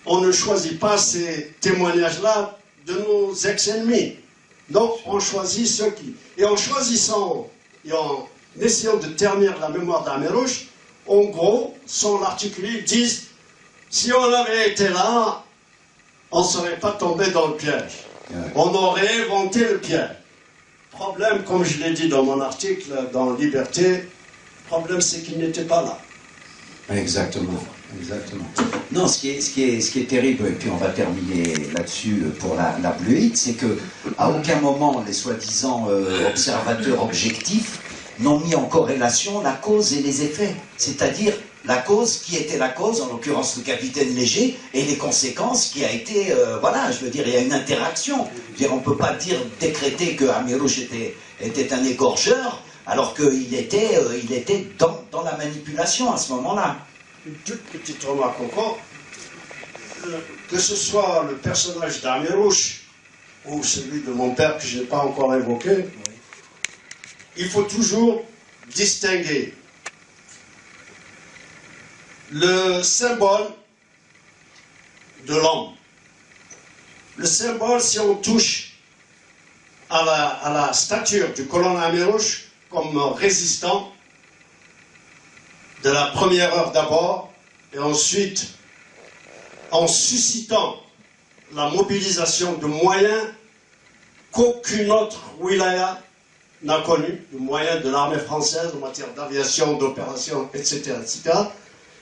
on ne choisit pas ces témoignages-là de nos ex-ennemis? Donc on choisit ceux qui... Et en choisissant, et en essayant de ternir la mémoire d'Amirouche, en gros, sans l'articuler, disent, si on avait été là, on ne serait pas tombé dans le piège. On aurait inventé le piège. Problème, comme je l'ai dit dans mon article, dans Liberté, le problème c'est qu'il n'était pas là. Exactement. Non, ce qui est terrible, et puis on va terminer là-dessus pour la Bleuite, c'est que à aucun moment les soi-disant observateurs objectifs n'ont mis en corrélation la cause et les effets, c'est-à-dire la cause, qui était la cause, en l'occurrence le capitaine Léger, et les conséquences qui a été, voilà, je veux dire, il y a une interaction. Je veux dire, on ne peut pas décréter que Amirouche était un égorgeur, alors qu'il était, dans la manipulation à ce moment-là. Une toute petite remarque encore. Que ce soit le personnage d'Amirouche ou celui de mon père que je n'ai pas encore évoqué, il faut toujours distinguer le symbole de l'homme. Le symbole, si on touche à la stature du colonel Amirouche comme résistant, de la première heure d'abord, et ensuite en suscitant la mobilisation de moyens qu'aucune autre wilaya n'a connu, de moyens de l'armée française en matière d'aviation, d'opération, etc., etc.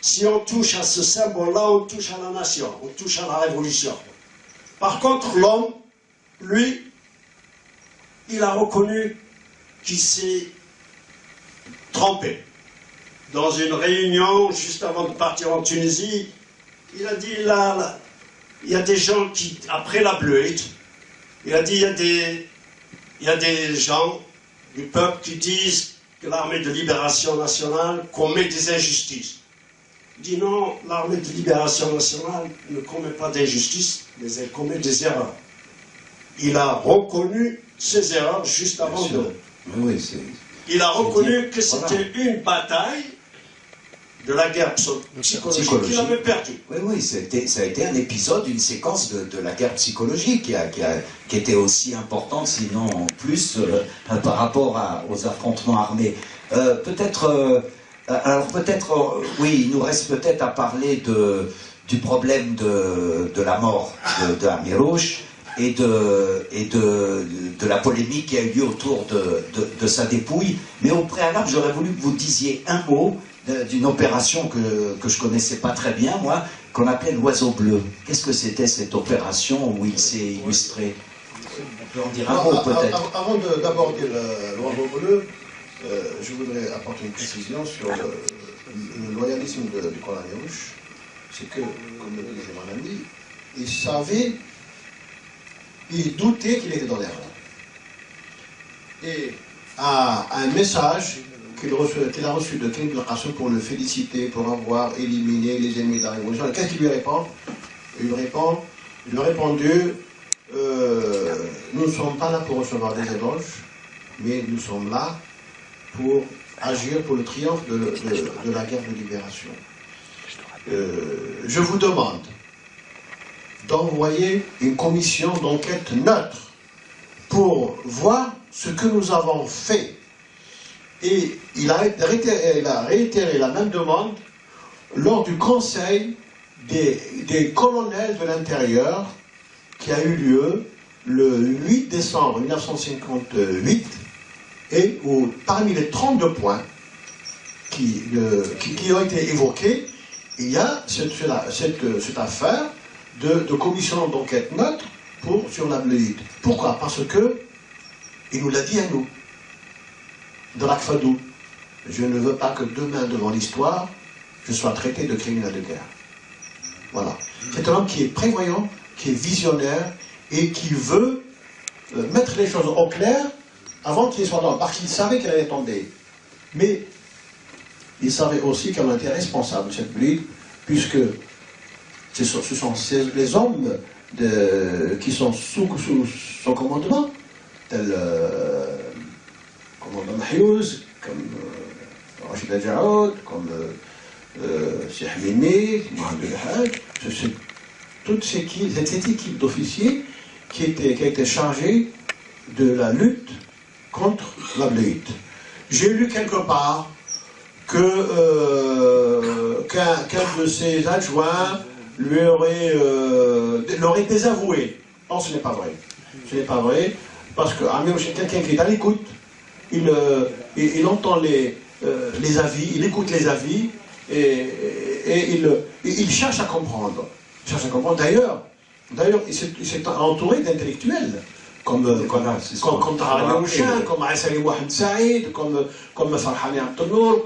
Si on touche à ce symbole-là, on touche à la nation, on touche à la révolution. Par contre, l'homme, lui, il a reconnu qu'il s'est trompé. Dans une réunion, juste avant de partir en Tunisie, il a dit, là, il y a des gens qui, après la Bleuite, il a dit, il y a des gens du peuple qui disent que l'armée de libération nationale commet des injustices. Il dit non, l'armée de libération nationale ne commet pas d'injustices, mais elle commet des erreurs. Il a reconnu ses erreurs juste avant de... Oui, il a reconnu que c'était une bataille de la guerre psychologique qu'il avait perdue. Oui, oui, ça a été un épisode, une séquence de la guerre psychologique qui était aussi importante, sinon en plus, par rapport aux affrontements armés. Oui, il nous reste peut-être à parler du problème de la mort de Amirouche et de la polémique qui a eu lieu autour de sa dépouille. Mais au préalable, j'aurais voulu que vous disiez un mot d'une opération que je connaissais pas très bien, moi, qu'on appelait l'Oiseau Bleu. Qu'est-ce que c'était cette opération où il s'est illustré? On peut en dire un mot peut-être. Avant d'aborder l'Oiseau Bleu, je voudrais apporter une précision sur le loyalisme du colonel Amirouche. C'est que, comme le disait mon ami, il savait, il doutait qu'il était dans l'erreur. Et à un message qu'il a reçu de King Qassem pour le féliciter, pour avoir éliminé les ennemis de la révolution. Qu'est-ce qu'il lui répond? Il lui a répondu, nous ne sommes pas là pour recevoir des éloges, mais nous sommes là pour agir pour le triomphe de la guerre de libération. Je vous demande d'envoyer une commission d'enquête neutre pour voir ce que nous avons fait. Et il a réitéré la même demande lors du conseil des colonels de l'intérieur qui a eu lieu le 8 décembre 1958 et où parmi les 32 points qui ont été évoqués, il y a cette affaire de commission d'enquête neutre sur la Bleuite. Pourquoi? Parce que il nous l'a dit à nous, de l'Akfadou. Je ne veux pas que demain, devant l'histoire, je sois traité de criminel de guerre. Voilà. C'est un homme qui est prévoyant, qui est visionnaire et qui veut mettre les choses au clair avant qu'il soit dans. Parce qu'il savait qu'elle allait tomber. Mais il savait aussi qu'elle était responsable de cette Bleuite, puisque ce sont les hommes qui sont sous son commandement, tels commandant Mahyouz, comme Rachid Adjaoud, comme Cheikh Mini, Mohamed El Haj, toute cette équipe d'officiers qui a été chargée de la lutte contre la Bleuite. J'ai lu quelque part qu'un de ses adjoints l'aurait désavoué. Non, ce n'est pas vrai. Ce n'est pas vrai, parce que Amirouche est quelqu'un qui est à l'écoute. Il entend les avis, il écoute les avis et il cherche à comprendre. D'ailleurs, il s'est entouré d'intellectuels comme Tahar Mouchin, comme Aïssali Mohamed Saïd, comme Farhani Abdelnour,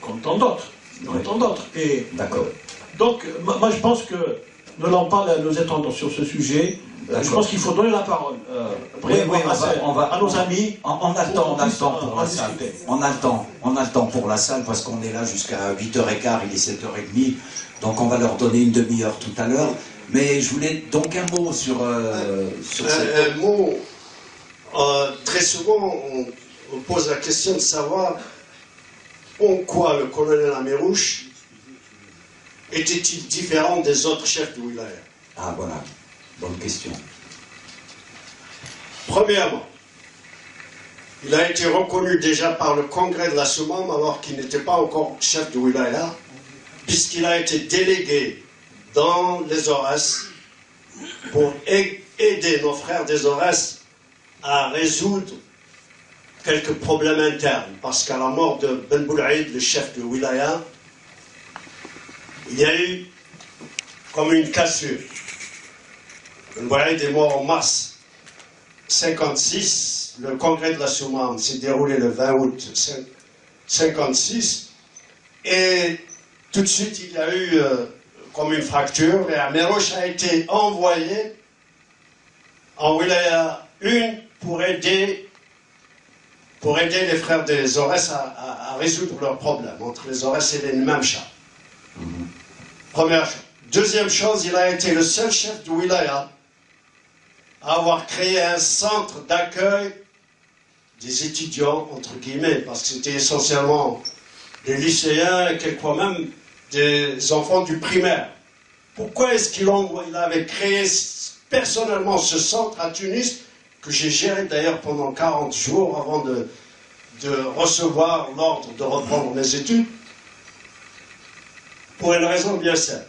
comme tant d'autres. Il y aurait tant d'autres. D'accord. Donc, moi je pense que, ne l'en pas nous étendre sur ce sujet, je pense qu'il faut donner la parole à nos amis. On a le temps pour la salle. Discuter. On a le temps pour la salle parce qu'on est là jusqu'à 8h15, il est 7h30. Donc on va leur donner une demi-heure tout à l'heure. Mais je voulais donc un mot sur un mot. Très souvent, on pose la question de savoir en quoi le colonel Amirouche était-il différent des autres chefs de wilaya. Ah voilà, bonne question. Premièrement, il a été reconnu déjà par le congrès de la Soumam alors qu'il n'était pas encore chef de wilaya, puisqu'il a été délégué dans les Aurès pour aider nos frères des Aurès à résoudre quelques problèmes internes. Parce qu'à la mort de Ben Boulaïd, le chef de wilaya, il y a eu comme une cassure. Ben Boulaïd est mort en mars 56, le congrès de la Soumam s'est déroulé le 20 août 56, et tout de suite il y a eu comme une fracture, et Amirouche a été envoyé en wilaya 1 pour aider les frères des Aurès à résoudre leurs problèmes entre les Aurès et les Nimamcha. Première chose. Deuxième chose, il a été le seul chef de wilaya à avoir créé un centre d'accueil des étudiants, entre guillemets, parce que c'était essentiellement des lycéens et quelquefois même des enfants du primaire. Pourquoi est-ce qu'il avait créé personnellement ce centre à Tunis, que j'ai géré d'ailleurs pendant 40 jours avant de recevoir l'ordre de reprendre mes études? Pour une raison bien simple.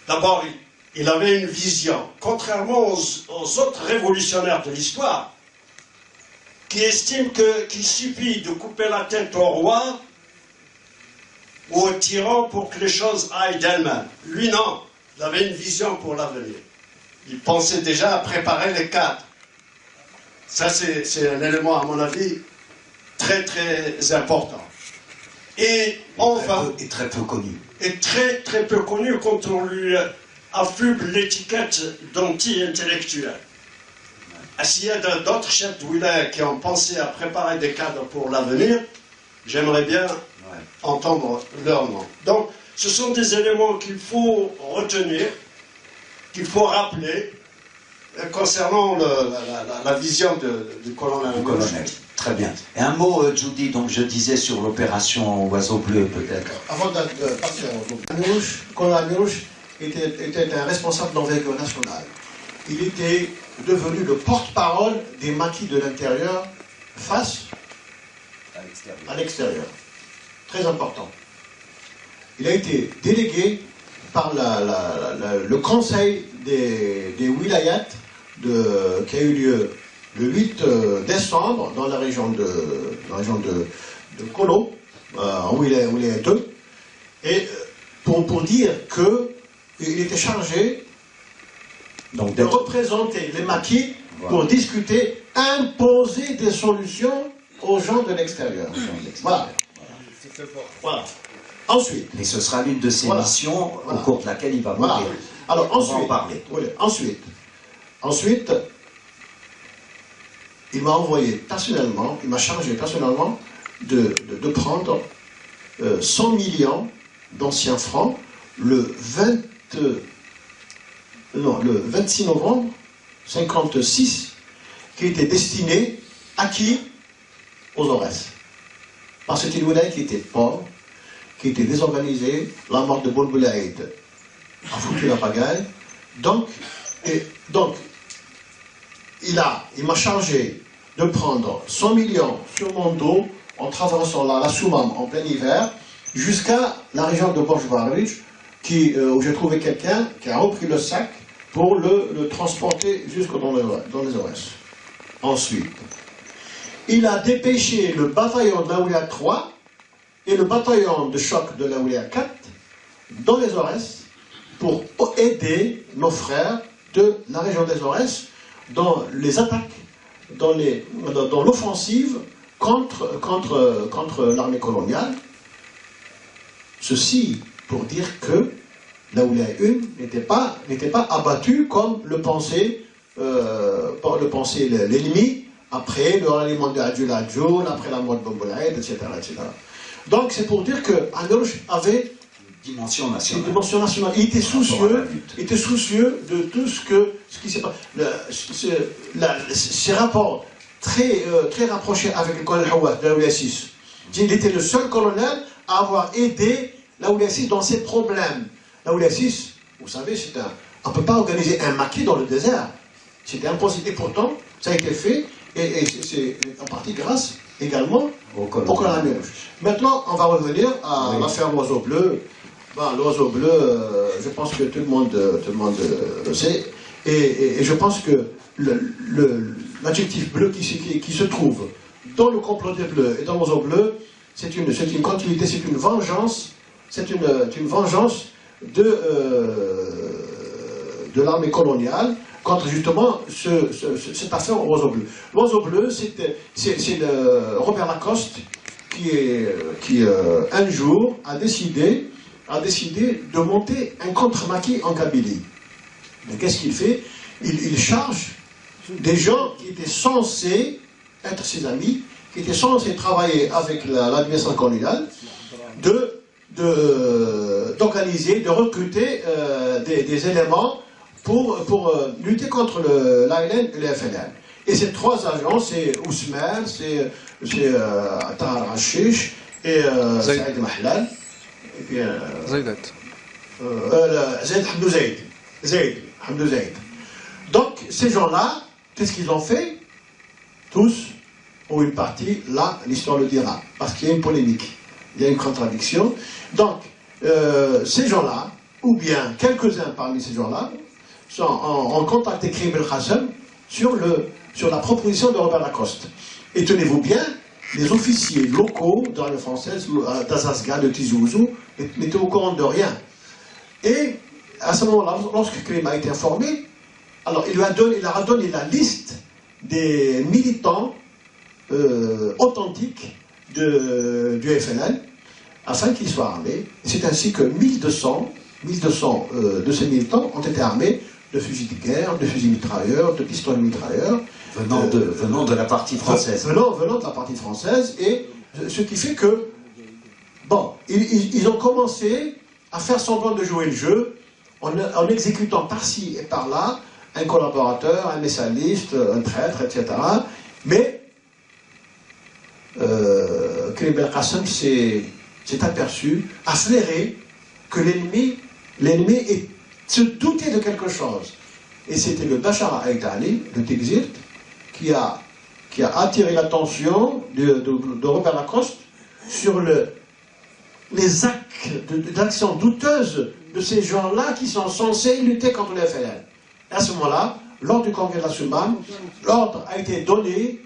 D'abord, il avait une vision, contrairement aux autres révolutionnaires de l'histoire, qui estiment qu'il suffit de couper la tête au roi ou au tyran pour que les choses aillent d'elles-mêmes. Lui, non. Il avait une vision pour l'avenir. Il pensait déjà à préparer les cadres. Ça, c'est un élément, à mon avis, très, très important. Et enfin... Et très peu connu. Et très, très peu connu quand on lui affuble l'étiquette d'anti-intellectuel. S'il y a d'autres chefs de wilaya qui ont pensé à préparer des cadres pour l'avenir, j'aimerais bien entendre leur nom. Donc, ce sont des éléments qu'il faut retenir, qu'il faut rappeler, concernant la vision du colonel. Très bien. Et un mot, Judy, donc je disais sur l'opération Oiseau Bleu, peut-être. Avant de partir, le colonel Amirouche était un responsable d'envergure nationale. Il était devenu le porte-parole des maquis de l'intérieur face à l'extérieur. Très important. Il a été délégué par le conseil des wilayats qui a eu lieu le 8 décembre dans la région de Kolo, en wilaya 2, et pour dire qu'il était chargé donc, de représenter les maquis pour discuter, imposer des solutions aux gens de l'extérieur. Voilà. Ensuite. Et ce sera l'une de ses missions au cours de laquelle il va mourir. Alors ensuite, on va en parler. Ensuite, il m'a envoyé personnellement, il m'a chargé personnellement de prendre 100 millions d'anciens francs le 26 novembre 56, qui était destiné à qui? Aux Aurès. Parce que c'était une wilaya qui était pauvre, qui était désorganisée, la mort de Boulboulaïd a foutu la pagaille. Donc il m'a chargé de prendre 100 millions sur mon dos en traversant la Soumam en plein hiver jusqu'à la région de Borj-Baridj, où j'ai trouvé quelqu'un qui a repris le sac pour le transporter jusque dans les Aurès. Ensuite, il a dépêché le bataillon de la Wilaya 3 et le bataillon de choc de la Wilaya 4 dans les Aurès pour aider nos frères de la région des Aurès dans les attaques, dans l'offensive contre l'armée coloniale. ceci pour dire que l'Awliya 1 n'était pas abattu comme le pensait l'ennemi après le ralliement de Adjul Adjoul, après la mort de Bombolaïd, etc., etc. Donc c'est pour dire que Amirouche avait une dimension nationale. Il était soucieux de tout ce qui s'est passé. Ses rapports très rapprochés avec le colonel Hawass de l'Awliya 6. Il était le seul colonel à avoir aidé l'Awliya 6 dans ses problèmes. L'Awliya 6, vous savez, on ne peut pas organiser un maquis dans le désert. C'était impossible. Et pourtant, ça a été fait, et c'est en partie grâce également au colonel Amirouche. Maintenant, on va revenir à l'affaire L'Oiseau Bleu. Bon, L'Oiseau Bleu, je pense que tout le monde le sait. Et je pense que l'adjectif bleu qui se trouve dans le complot des Bleus et dans L'Oiseau Bleu, c'est une continuité, c'est une vengeance. C'est une vengeance de l'armée coloniale contre justement cette affaire au L'Oiseau Bleu. L'Oiseau Bleu, c'est Robert Lacoste qui un jour a décidé de monter un contre-maquis en Kabylie. Mais qu'est-ce qu'il fait? Il charge des gens qui étaient censés être ses amis, qui étaient censés travailler avec l'administration coloniale, d'organiser, de recruter des éléments pour lutter contre l'ALN et le FNL. Et ces trois agents, c'est Ousmane, c'est Tahar Hashish et Saïd Mahlal. Et puis Zaid Hamdou Zaid. Donc ces gens-là, qu'est-ce qu'ils ont fait? Tous, ou une partie, là, l'histoire le dira, parce qu'il y a une polémique, il y a une contradiction. Donc, ces gens-là, ou bien quelques-uns parmi ces gens-là, sont en contact avec Karim El-Qassem sur la proposition de Robert Lacoste. Et tenez-vous bien, les officiers locaux de l'armée française, d'Azazga, de Tizi Ouzou, n'étaient au courant de rien. Et à ce moment-là, lorsque Karim a été informé, alors il leur a donné la liste des militants authentiques du FNL, afin qu'ils soient armés. C'est ainsi que 1200 de ces militants ont été armés de fusils de guerre, de fusils mitrailleurs, de pistolets mitrailleurs. Venant de la partie française. Venant de la partie française, et ce qui fait que, bon, ils ont commencé à faire semblant de jouer le jeu, en exécutant par-ci et par-là un collaborateur, un messaliste, un traître, etc. Mais Karim El-Qassem s'est aperçu, a flairé que l'ennemi se doutait de quelque chose. Et c'était le Bachar Haïdani, le Tigzirt, qui a attiré l'attention de Robert Lacoste sur les actes d'actions douteuses de ces gens-là qui sont censés lutter contre les FNL. À ce moment-là, lors du congrès de la Soumane, l'ordre a été donné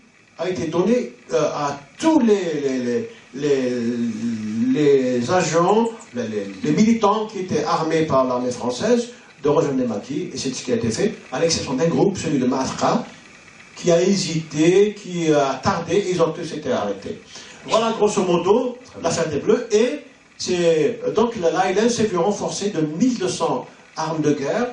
à tous les agents, les militants qui étaient armés par l'armée française de rejoindre les maquis, et c'est ce qui a été fait, à l'exception d'un groupe, celui de Maafra, qui a hésité, qui a tardé, et ils ont tous été arrêtés. Voilà grosso modo l'affaire des Bleus, et donc l'ALN s'est vu renforcée de 1200 armes de guerre,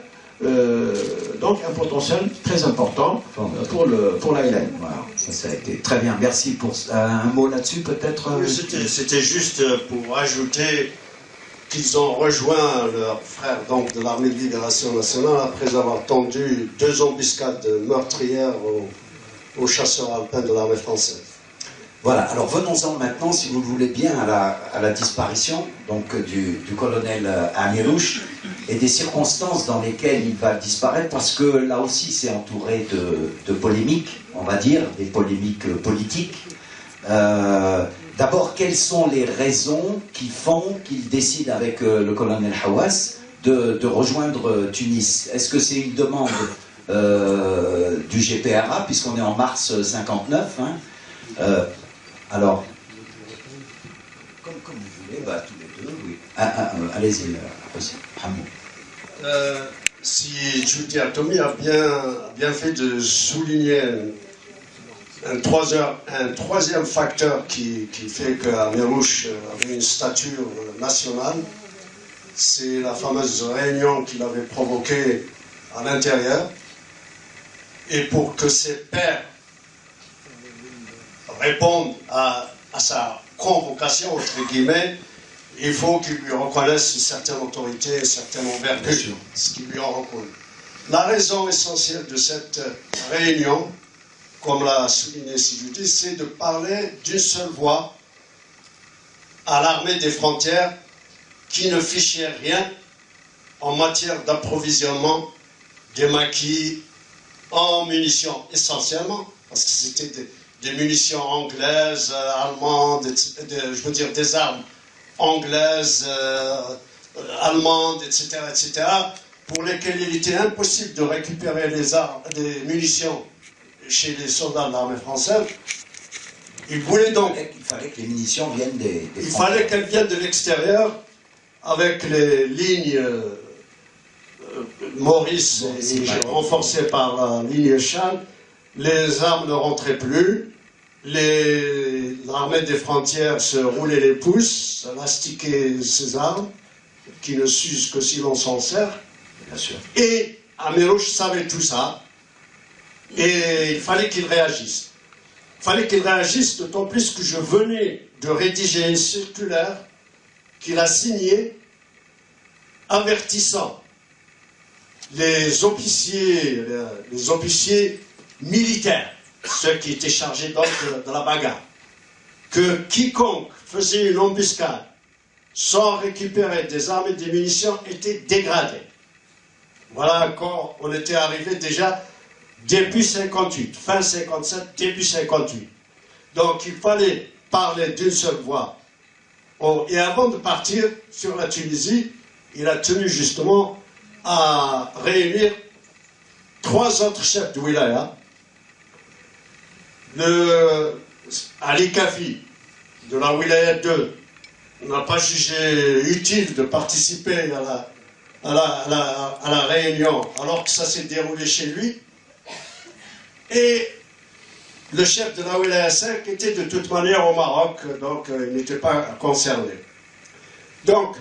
donc un potentiel très important pour l'ALN. Voilà, ça a été très bien. Merci pour un mot là-dessus peut-être. Oui, c'était juste pour ajouter qu'ils ont rejoint leurs frères donc, de l'armée de libération nationale après avoir tendu 2 embuscades meurtrières aux chasseurs alpins de l'armée française. Voilà, alors venons-en maintenant, si vous le voulez bien, à la disparition donc, du colonel Amirouche et des circonstances dans lesquelles il va disparaître, parce que là aussi c'est entouré de polémiques, on va dire, des polémiques politiques. D'abord, quelles sont les raisons qui font qu'il décide avec le colonel Hawass de rejoindre Tunis? Est-ce que c'est une demande du GPRA, puisqu'on est en mars 59 hein, alors, comme vous voulez, bah, tous les deux, oui. Allez-y, Hamou. Si Djouti Atomi a bien fait de souligner un troisième facteur qui fait que Amirouche avait une stature nationale, c'est la fameuse réunion qu'il avait provoquée à l'intérieur. Et pour que ses pairs répondent à sa convocation, entre guillemets, il faut qu'ils lui reconnaissent une certaine autorité, une certaine envergure, ce qu'ils lui ont reconnu. La raison essentielle de cette réunion, comme l'a souligné Sidjouti, c'est de parler d'une seule voix à l'armée des frontières qui ne fichait rien en matière d'approvisionnement des maquis en munitions essentiellement, parce que c'était des munitions anglaises, allemandes, je veux dire des armes anglaises, allemandes, etc., pour lesquelles il était impossible de récupérer des munitions chez les soldats de l'armée française. Il voulait donc... Il fallait que les munitions viennent des Il fallait qu'elles viennent de l'extérieur, avec les lignes Maurice renforcées par la ligne Charles. Les armes ne rentraient plus. L'armée des frontières se roulait les pouces, elastiquait ses armes, qui ne s'usent que si l'on s'en sert. Bien sûr. Et Amirouche savait tout ça, et il fallait qu'il réagisse. Il fallait qu'il réagisse, d'autant plus que je venais de rédiger une circulaire qu'il a signée, avertissant les officiers militaires, ceux qui étaient chargés donc de la bagarre, que quiconque faisait une embuscade sans récupérer des armes et des munitions était dégradé. Voilà quand on était arrivé déjà début 58, fin 57, début 58. Donc il fallait parler d'une seule voix. Et avant de partir sur la Tunisie, il a tenu justement à réunir 3 autres chefs de wilaya. Ali Kafi, de la wilaya 2, n'a pas jugé utile de participer à la réunion, alors que ça s'est déroulé chez lui. Et le chef de la wilaya 5 était de toute manière au Maroc, donc il n'était pas concerné. Donc,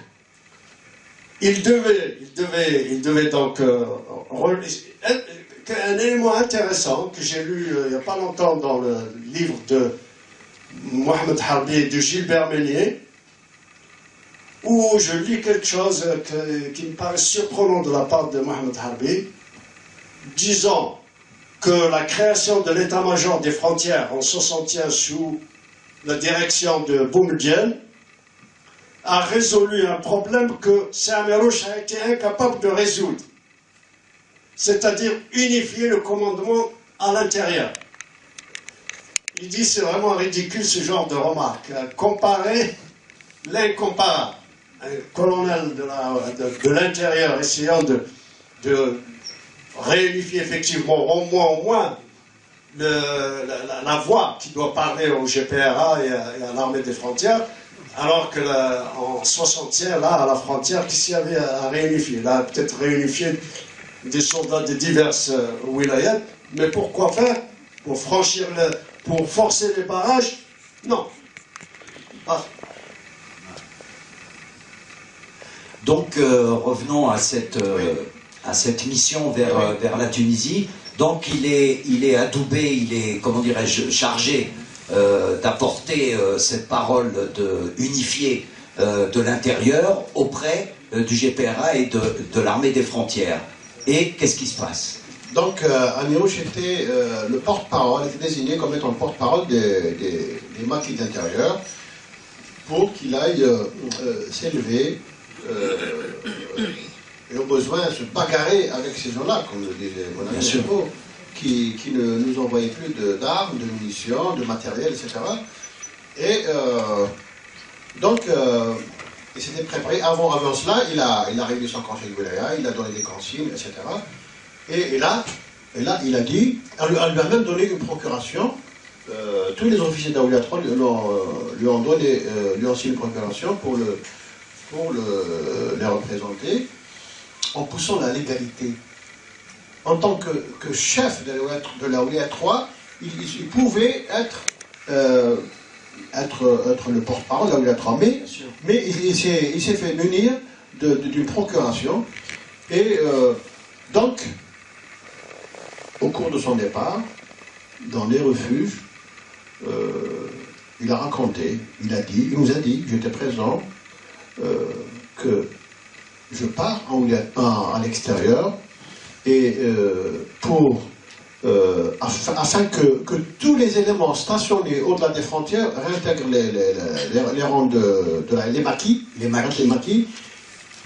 il devait donc... un élément intéressant que j'ai lu il n'y a pas longtemps dans le livre de Mohamed Harbi et de Gilbert Meunier, où je lis quelque chose qui me paraît surprenant de la part de Mohamed Harbi, disant que la création de l'état-major des frontières en 61 sous la direction de Boumedienne a résolu un problème que Amirouche a été incapable de résoudre, c'est-à-dire unifier le commandement à l'intérieur. Il dit c'est vraiment ridicule ce genre de remarque, comparer l'incomparable. Un colonel de l'intérieur essayant de réunifier effectivement au moins la voix qui doit parler au GPRA et à l'armée des frontières, alors que en 61, là, à la frontière, qu'est-ce qu'il y avait à réunifier? Là, peut-être réunifier des soldats de diverses wilayas, mais pourquoi faire? Pour forcer les barrages? Non. Pas. Donc, revenons à cette mission vers la Tunisie. Donc, il est adoubé, il est, comment dirais-je, chargé d'apporter cette parole unifiée de l'intérieur auprès du GPRA et de l'armée des frontières. Et qu'est-ce qui se passe? Donc, Amirouche était le porte-parole, était désigné comme étant le porte-parole des maquis d'intérieur pour qu'il aille s'élever et au besoin se bagarrer avec ces gens-là, comme le disait mon ami Chevaux, qui ne nous envoyaient plus d'armes, de munitions, de matériel, etc. Et donc, il s'était préparé. Avant cela, il a réuni son conseil de wilaya, il a donné des consignes, etc. Et là, il a dit, on lui a même donné une procuration. Tous les officiers d'Aoulia 3 lui ont signé une procuration pour les représenter, en poussant la légalité. En tant que chef de l'Aoulia 3, il pouvait être le porte-parole, là où il a trempé, mais il s'est fait munir d'une procuration. Et donc, au cours de son départ, dans les refuges, il a raconté, il nous a dit, j'étais présent, que je pars à l'extérieur et afin que tous les éléments stationnés au-delà des frontières réintègrent les rangs les maquis,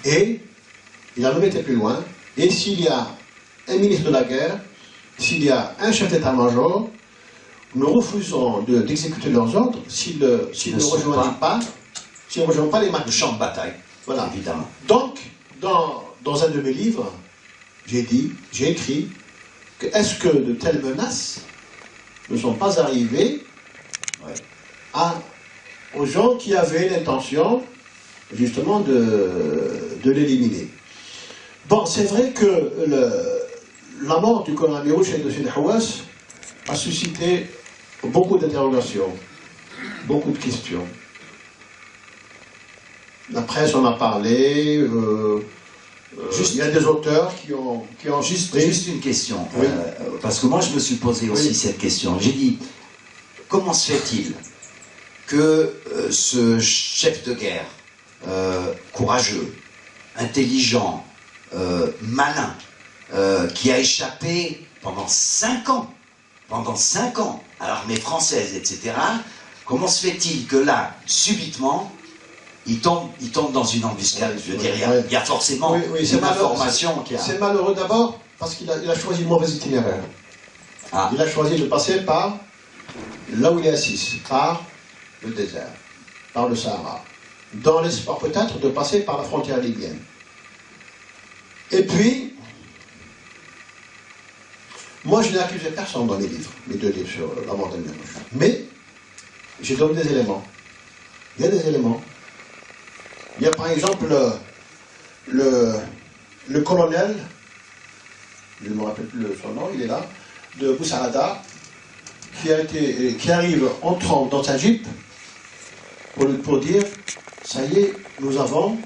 et il a même été plus loin, et s'il y a un ministre de la guerre, s'il y a un chef d'état-major, nous refusons d'exécuter leurs ordres s'ils ne rejoignent pas les maquis. Le champ de bataille, voilà. Évidemment. Donc, dans un de mes livres, j'ai écrit que est-ce que de telles menaces ne sont pas arrivées aux gens qui avaient l'intention justement de l'éliminer. Bon, c'est vrai que la mort du colonel Amirouche et de Sidi Hawass a suscité beaucoup d'interrogations, beaucoup de questions. La presse en a parlé, il y a des auteurs qui ont Juste une question, oui. Parce que moi je me suis posé aussi cette question. J'ai dit, comment se fait-il que ce chef de guerre, courageux, intelligent, malin, qui a échappé pendant 5 ans à l'armée française, etc., comment se fait-il que là, subitement, il tombe dans une embuscade? Je veux dire, il y a forcément une information qui a... C'est malheureux d'abord parce qu'il a choisi le mauvais itinéraire. Il a choisi de passer par là où il est assis, par le désert, par le Sahara, dans l'espoir peut-être de passer par la frontière libyenne. Et puis, moi je n'ai accusé personne dans mes livres, mes 2 livres sur la mort d'Amirouche. Mais, j'ai donné des éléments. Il y a des éléments. Il y a par exemple le colonel, je ne me rappelle plus son nom, il est là, de Boussaada, qui arrive entrant dans sa jeep pour dire, ça y est, nous venons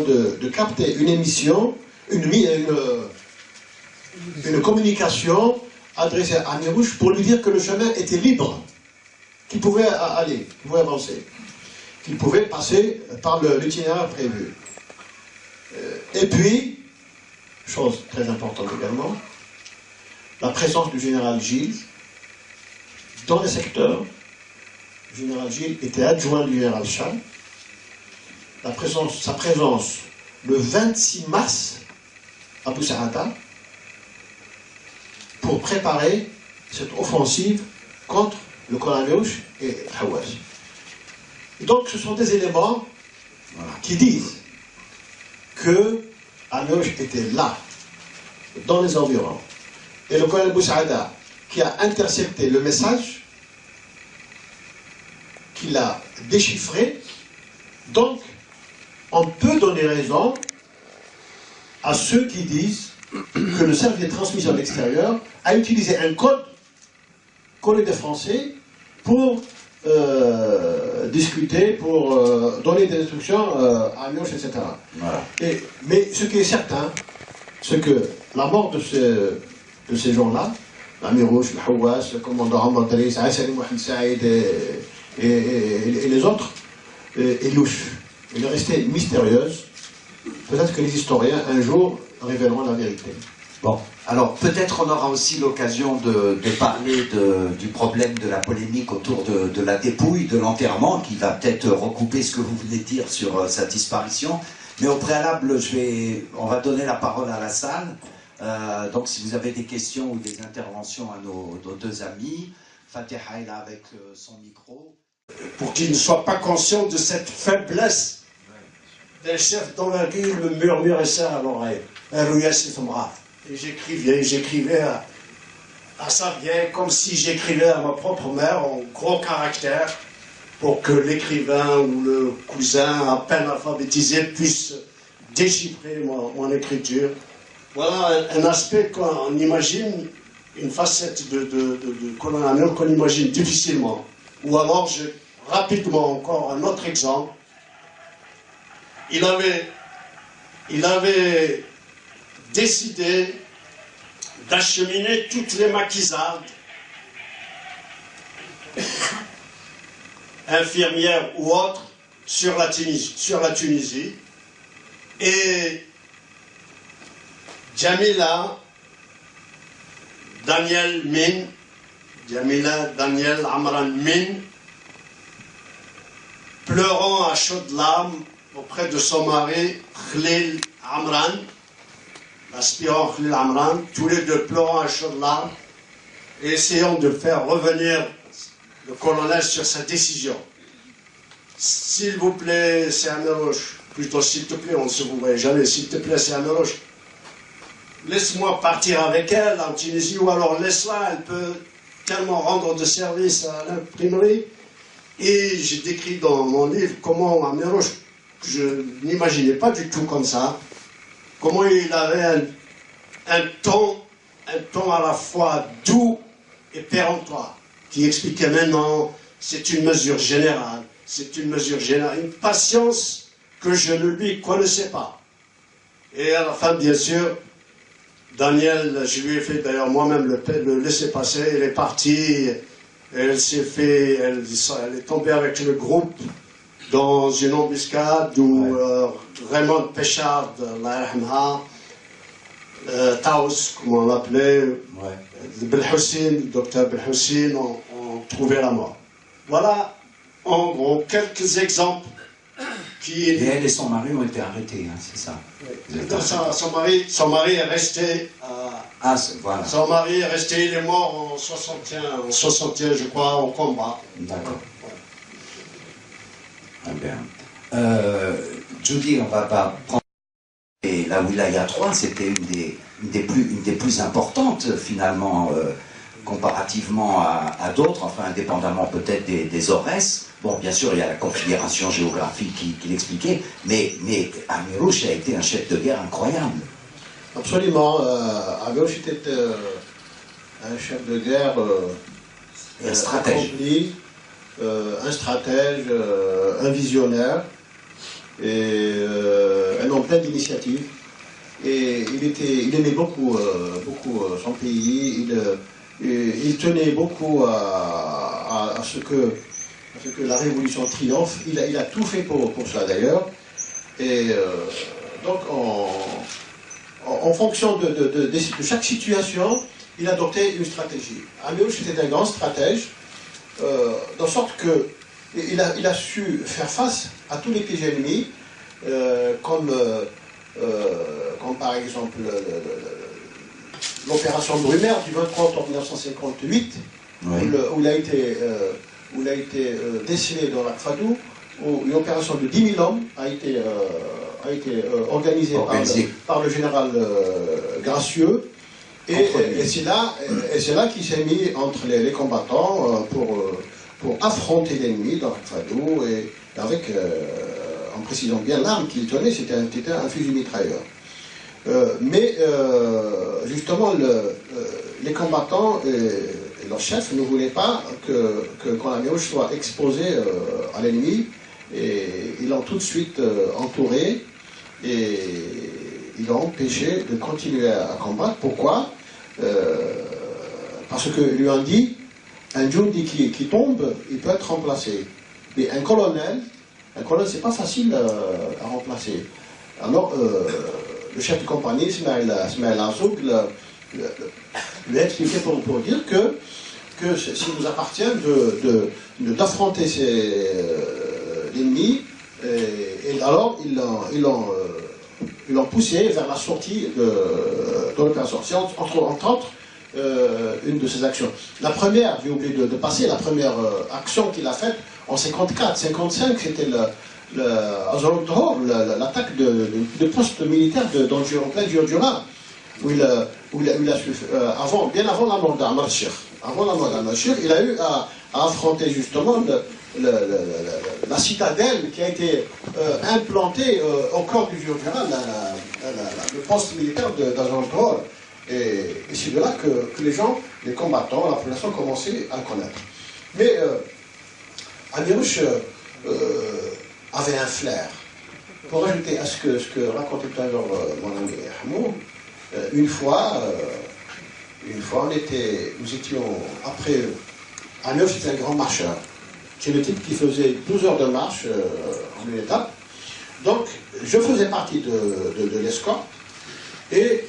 de capter une émission, une communication adressée à Amirouche pour lui dire que le chemin était libre, qu'il pouvait aller, qu'il pouvait avancer, qu'il pouvait passer par l'itinéraire prévu. Et puis, chose très importante également, la présence du général Gilles dans les secteurs. Le général Gilles était adjoint du général Chal. Sa présence le 26 mars à Boussaada pour préparer cette offensive contre le colonel Amirouche et Hawass. Donc ce sont des éléments qui disent que Amirouche était là, dans les environs. Et le colonel Boussaada, qui a intercepté le message, qu'il a déchiffré, donc on peut donner raison à ceux qui disent que le service de transmission à l'extérieur a utilisé un codé des Français pour discuter, pour donner des instructions à Amirouche, etc. Voilà. Mais ce qui est certain, c'est que la mort de ces gens-là, Amirouche, le Hawass, le commandant Ahmad Ali, Saïd Saïd et les autres, est louche. Elle est restée mystérieuse. Peut-être que les historiens, un jour, révéleront la vérité. Bon, alors peut-être on aura aussi l'occasion de parler du problème de la polémique autour de la dépouille, de l'enterrement, qui va peut-être recouper ce que vous venez de dire sur sa disparition. Mais au préalable, on va donner la parole à la salle. Donc si vous avez des questions ou des interventions à nos 2 amis, Fatiha est là avec son micro. Pour qu'il ne soit pas conscient de cette faiblesse d'un chef d'envergure, me murmurait ça à l'oreille. Et j'écrivais à sa vieille comme si j'écrivais à ma propre mère en gros caractères pour que l'écrivain ou le cousin à peine alphabétisé puisse déchiffrer mon écriture. Voilà un aspect qu'on imagine une facette de colonel Amirouche qu'on imagine difficilement. Ou alors, rapidement encore un autre exemple. Il avait décidé d'acheminer toutes les maquisardes infirmières ou autres sur la Tunisie. Et Jamila Daniel Amran Min, pleurant à chaudes larmes auprès de son mari Khalil Amran, l'aspirant Khalil Amran, tous les deux pleurant à chaudes larmes et essayant de faire revenir le colonel sur sa décision. S'il vous plaît, c'est Amirouche, plutôt s'il te plaît, on ne se vous voit jamais, s'il te plaît, c'est Amirouche, laisse-moi partir avec elle en Tunisie, ou alors laisse-la, elle peut tellement rendre de service à l'imprimerie. Et j'ai décrit dans mon livre comment Amirouche, je n'imaginais pas du tout comme ça, comment il avait un ton à la fois doux et péremptoire, qui expliquait maintenant, c'est une mesure générale, une patience que je ne lui connaissais pas. Et à la fin, bien sûr, Daniel, je lui ai fait d'ailleurs moi-même le laisser-passer, elle est partie, elle est tombée avec le groupe dans une embuscade où Raymond Péchard, Taous, comme on l'appelait, le docteur Belhoussine ont trouvé la mort. Voilà, en gros, quelques exemples qui... Et elle et son mari ont été arrêtés, hein, c'est ça? Oui. Son mari est resté... voilà. Son mari est resté, il est mort en 61, je crois, au combat. D'accord. Très bien. Judy, on va pas prendre... Et la Wilaya 3, c'était une des plus importantes, finalement, comparativement à d'autres, enfin, indépendamment peut-être des Aurès. Bon, bien sûr, il y a la configuration géographique qui l'expliquait, mais Amirouche a été un chef de guerre incroyable. Absolument. Amirouche était un chef de guerre un stratège. Accompli, un stratège, un visionnaire, et un homme plein d'initiatives. Et il aimait beaucoup son pays, il tenait beaucoup à ce que la révolution triomphe. Il a tout fait pour cela d'ailleurs. Et donc en fonction de chaque situation, il adoptait une stratégie. Amirouche était un grand stratège, de sorte qu'il a su faire face à tous les pièges ennemis, comme par exemple l'opération Brumaire du 23 octobre 1958, où il a été décelé dans la Fadou, où une opération de 10 000 hommes a été organisée par le général Gracieux. Et c'est là qu'il s'est mis entre les combattants pour affronter l'ennemi dans la Fadou, et avec, en précisant bien l'arme qu'il tenait, c'était un fusil mitrailleur. Mais justement, les combattants et leurs chefs ne voulaient pas quand Amirouche soit exposé à l'ennemi, et ils l'ont tout de suite entouré et ils l'ont empêché de continuer à combattre. Pourquoi? Parce qu'ils lui ont dit, un Jundi qui tombe, il peut être remplacé. Mais un colonel, c'est pas facile à remplacer. Alors, le chef de compagnie, Ismaël Azouk, lui a expliqué pour dire que s'il nous appartient d'affronter l'ennemi, et alors ils l'ont poussé vers la sortie de l'opération. C'est entre autres une de ses actions. La première, j'ai oublié de passer, la première action qu'il a faite en 54-55, c'était l'attaque de poste militaire en plein Djurdjura, où il a su, bien avant la mort d'Amar-Shir. Avant la mort d'Amar-Shir, il a eu à affronter justement la citadelle qui a été implantée au corps du Djurdjura, le poste militaire d'Azorotehor. Et c'est de là que les gens, les combattants, la population commençaient à le connaître. Mais Amirouche avait un flair. Pour ajouter à ce que racontait tout à l'heure mon ami Hamoud, une fois, nous étions, après, Amirouche était un grand marcheur. C'est le type qui faisait 12 heures de marche en une étape. Donc, je faisais partie de l'escorte. Et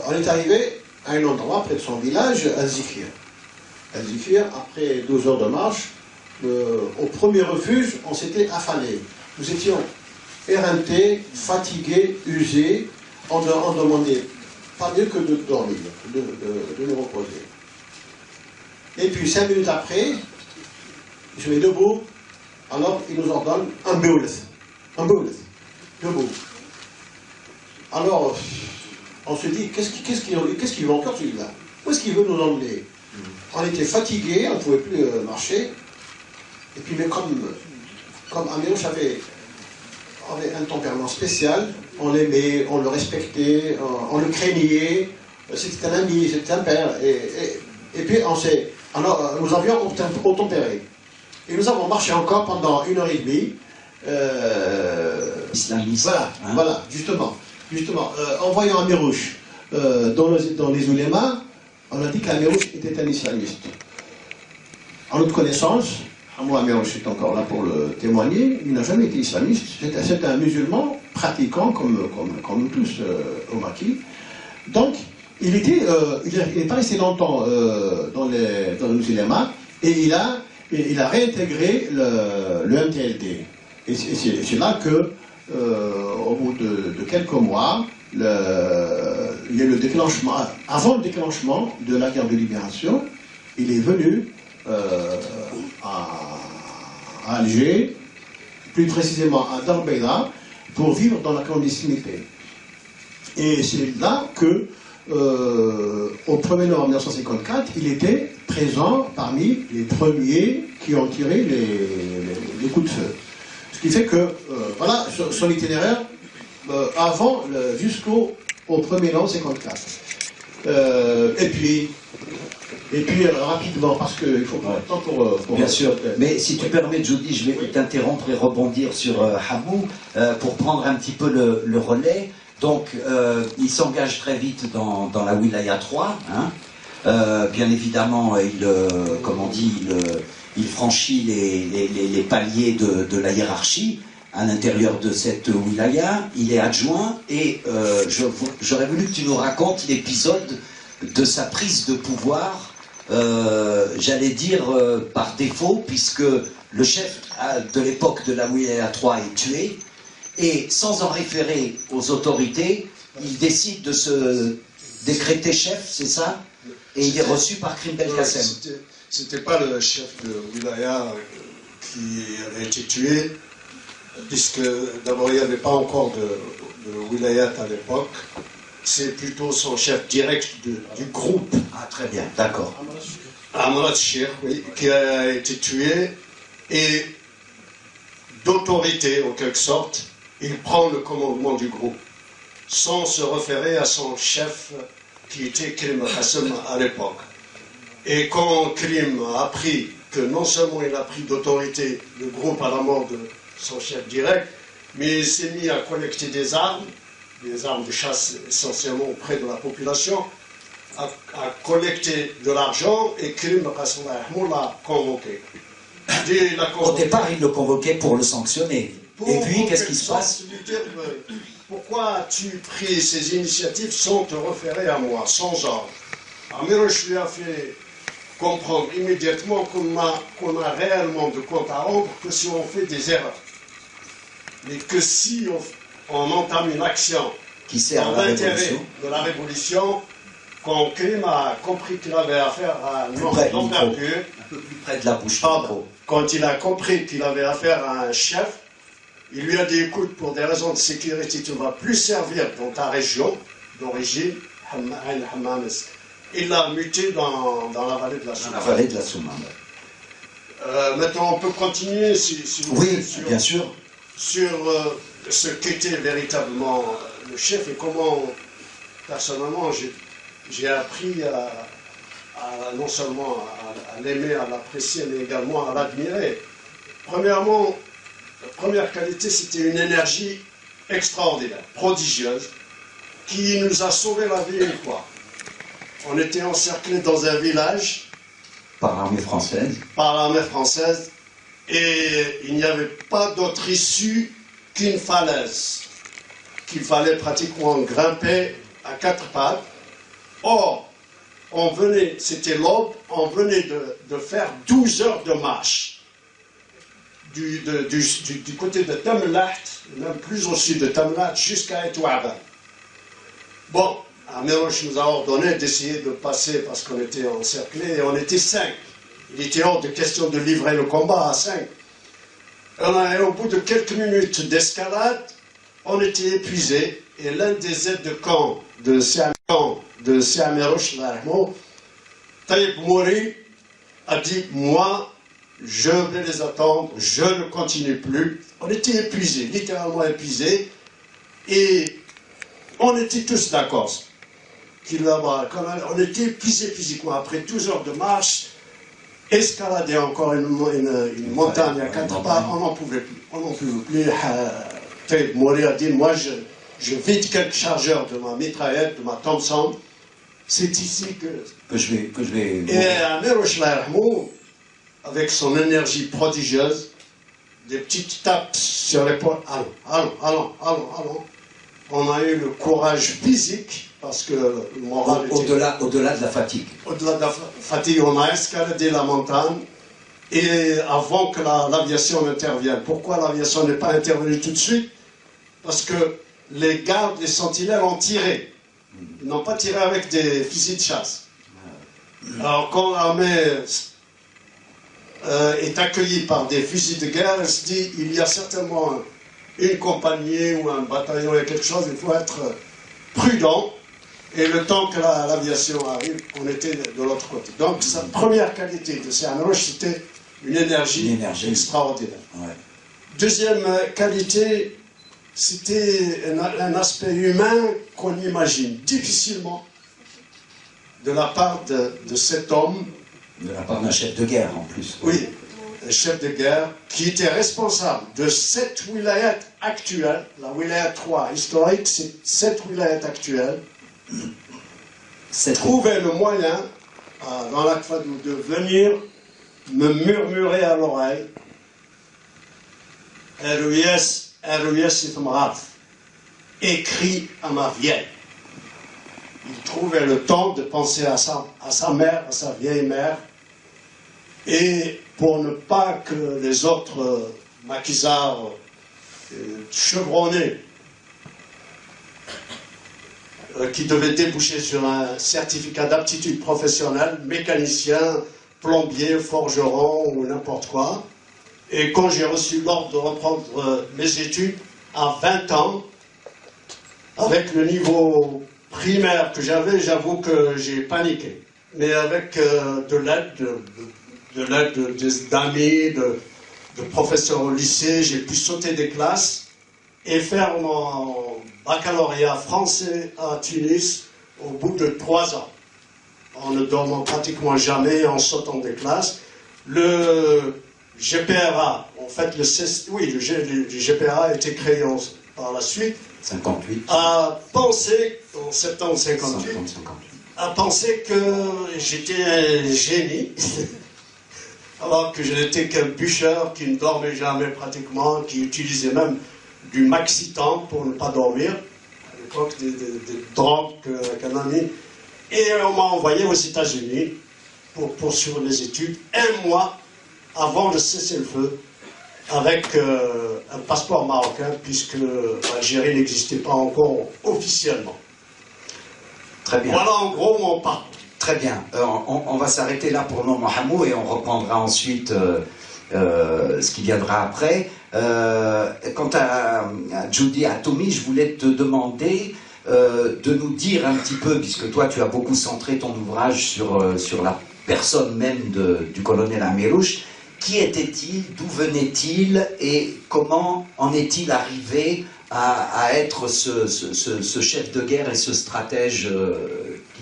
on est arrivé à un endroit près de son village, Al-Zikir. Al-Zikir, après 12 heures de marche, au premier refuge, on s'était affalé. Nous étions éreintés, fatigués, usés. On demandait pas mieux que de dormir, de nous reposer. Et puis 5 minutes après, je vais debout, alors il nous ordonne un boulet, debout. Alors, on se dit, qu'est-ce qu'il veut encore celui-là? Où est-ce qu'il veut nous emmener? On était fatigués, on ne pouvait plus marcher. Et puis, mais comme Amirouche avait un tempérament spécial, on l'aimait, on le respectait, on le craignait, c'était un ami, c'était un père. Et puis, alors, nous avions obtempéré. Et nous avons marché encore pendant 1h30. Islamiste. Voilà, hein. Voilà, justement, en voyant Amirouche dans les oulémas, on a dit qu'Amirouche était un islamiste. En notre connaissance, moi Amirouche est encore là pour le témoigner, il n'a jamais été islamiste, c'est un musulman pratiquant comme nous tous au Maquis. Donc, il n'est pas resté longtemps dans les oulémas et il a réintégré le MTLD. Et c'est là que, au bout de quelques mois, il y a le déclenchement, avant le déclenchement de la guerre de libération, il est venu à Alger, plus précisément à Darbeïla, pour vivre dans la clandestinité. Et c'est là que, au 1er novembre 1954, il était présent parmi les premiers qui ont tiré les coups de feu. Ce qui fait que, voilà, son itinéraire, jusqu'au 1er novembre 1954. Et puis, rapidement, parce qu'il faut pas de temps pour... Bien sûr, mais si tu permets, Jody, je vais t'interrompre et rebondir sur Hamoud pour prendre un petit peu le relais. Donc, il s'engage très vite dans la Wilaya 3. Hein. Bien évidemment, il franchit les paliers de la hiérarchie à l'intérieur de cette Wilaya. Il est adjoint et j'aurais voulu que tu nous racontes l'épisode de sa prise de pouvoir, j'allais dire par défaut, puisque le chef de l'époque de la Wilaya 3 est tué. Et sans en référer aux autorités, il décide de se décréter chef, c'est ça? Et il est reçu par Krim Belkacem. C'était pas le chef de Wilaya qui avait été tué, puisque d'abord il n'y avait pas encore de Wilayat à l'époque. C'est plutôt son chef direct du groupe. Ah, très bien, d'accord. Amrat Sheikh, oui, qui a été tué. Et d'autorité, en quelque sorte, il prend le commandement du groupe, sans se référer à son chef qui était Krim Belkacem à l'époque. Et quand Krim a appris que non seulement il a pris d'autorité le groupe à la mort de son chef direct, mais il s'est mis à collecter des armes de chasse essentiellement auprès de la population, à collecter de l'argent, et Krim Belkacem l'a convoqué. Au départ, il le convoquait pour le sanctionner. Et puis, qu'est-ce qui se passe? Pourquoi as-tu pris ces initiatives sans te référer à moi, sans ordre? Amirouche lui a fait comprendre immédiatement qu'on a réellement de compte à rendre que si on fait des erreurs. Mais que si on entame une action qui sert dans l'intérêt de la révolution, quand Krim a compris qu'il avait affaire à un homme d'envergure, un peu plus près de la bouche. Quand il a compris qu'il avait affaire à un chef, il lui a dit, écoute, pour des raisons de sécurité, tu ne vas plus servir dans ta région d'origine, il l'a muté dans la vallée de la Soumane. La vallée de la Soumane. Maintenant, on peut continuer, si vous voulez, bien sûr. Sur ce qu'était véritablement le chef et comment, personnellement, j'ai appris non seulement à l'aimer, à l'apprécier, mais également à l'admirer. Premièrement, la première qualité, c'était une énergie extraordinaire, prodigieuse, qui nous a sauvé la vie une fois. On était encerclés dans un village Par l'armée française. par l'armée française et il n'y avait pas d'autre issue qu'une falaise qu'il fallait pratiquement grimper à quatre pattes. Or, on venait, c'était l'aube, on venait de faire 12 heures de marche du côté de Tamlat, même plus au sud de Tamlat, jusqu'à Etouaba. Bon, Amirouche nous a ordonné d'essayer de passer parce qu'on était encerclés et on était 5. Il était hors de question de livrer le combat à 5. Et au bout de quelques minutes d'escalade, on était épuisés et l'un des aides de camp de Amirouche, Taïb Mouri, a dit « Moi, je vais les attendre, je ne continue plus. » On était épuisés, littéralement épuisés, et on était tous d'accord. On était épuisés physiquement. Après 12 heures de marche, escalader encore une montagne à quatre pas, on n'en pouvait plus. On n'en pouvait plus. Taïb Mouri a dit « Moi, je vide quelques chargeurs de ma mitraillette, de ma Thompson. C'est ici que je vais... Et Amirouche Laïrmou, avec son énergie prodigieuse, des petites tapes sur l'épaule, allons. On a eu le courage physique, parce que le moral était... Au-delà de la fatigue. Au-delà de la fatigue, on a escaladé la montagne, et avant que l'aviation n'intervienne. Pourquoi l'aviation n'est pas intervenue tout de suite? Parce que les gardes, les sentinelles ont tiré. Ils n'ont pas tiré avec des fusils de chasse. Alors quand l'armée est accueillie par des fusils de guerre, elle se dit il y a certainement une compagnie ou un bataillon, il y a quelque chose, il faut être prudent. Et le temps que l'aviation arrive, on était de l'autre côté. Donc sa première qualité de Amirouche, c'était une énergie extraordinaire. Ouais. Deuxième qualité, c'était un aspect humain qu'on imagine difficilement de la part de cet homme. De la part d'un chef de guerre en plus. Oui, un chef de guerre qui était responsable de 7 wilayats actuelles. La wilaya 3 historique, c'est 7 wilayats actuelles. Trouvait le moyen dans l'Akfadou de venir me murmurer à l'oreille écrit à ma vieille. Il trouvait le temps de penser à sa mère, à sa vieille mère, et pour ne pas que les autres maquisards chevronnés qui devaient déboucher sur un certificat d'aptitude professionnelle, mécanicien, plombier, forgeron ou n'importe quoi. Et quand j'ai reçu l'ordre de reprendre mes études à 20 ans, avec le niveau primaire que j'avais, j'avoue que j'ai paniqué. Mais avec de l'aide d'amis, de professeurs au lycée, j'ai pu sauter des classes et faire mon baccalauréat français à Tunis au bout de 3 ans. En ne dormant pratiquement jamais, en sautant des classes. Le GPRA, en fait, le GPRA a été créé par la suite. 58. A pensé, en septembre 58, a pensé que j'étais un génie, alors que je n'étais qu'un bûcheur qui ne dormait jamais pratiquement, qui utilisait même du Maxitan pour ne pas dormir, à l'époque des drogues qu'un ami. Et on m'a envoyé aux États-Unis pour poursuivre les études, 1 mois avant de cesser le feu, avec un passeport marocain, puisque l'Algérie n'existait pas encore officiellement. Très bien. Voilà en gros mon parcours. Très bien. On va s'arrêter là pour Mohamou et on reprendra ensuite ce qui viendra après. Quant à Judy Atoumi, je voulais te demander de nous dire un petit peu, puisque toi tu as beaucoup centré ton ouvrage sur la personne même du colonel Amirouche. Qui était-il, d'où venait-il et comment en est-il arrivé à être ce chef de guerre et ce stratège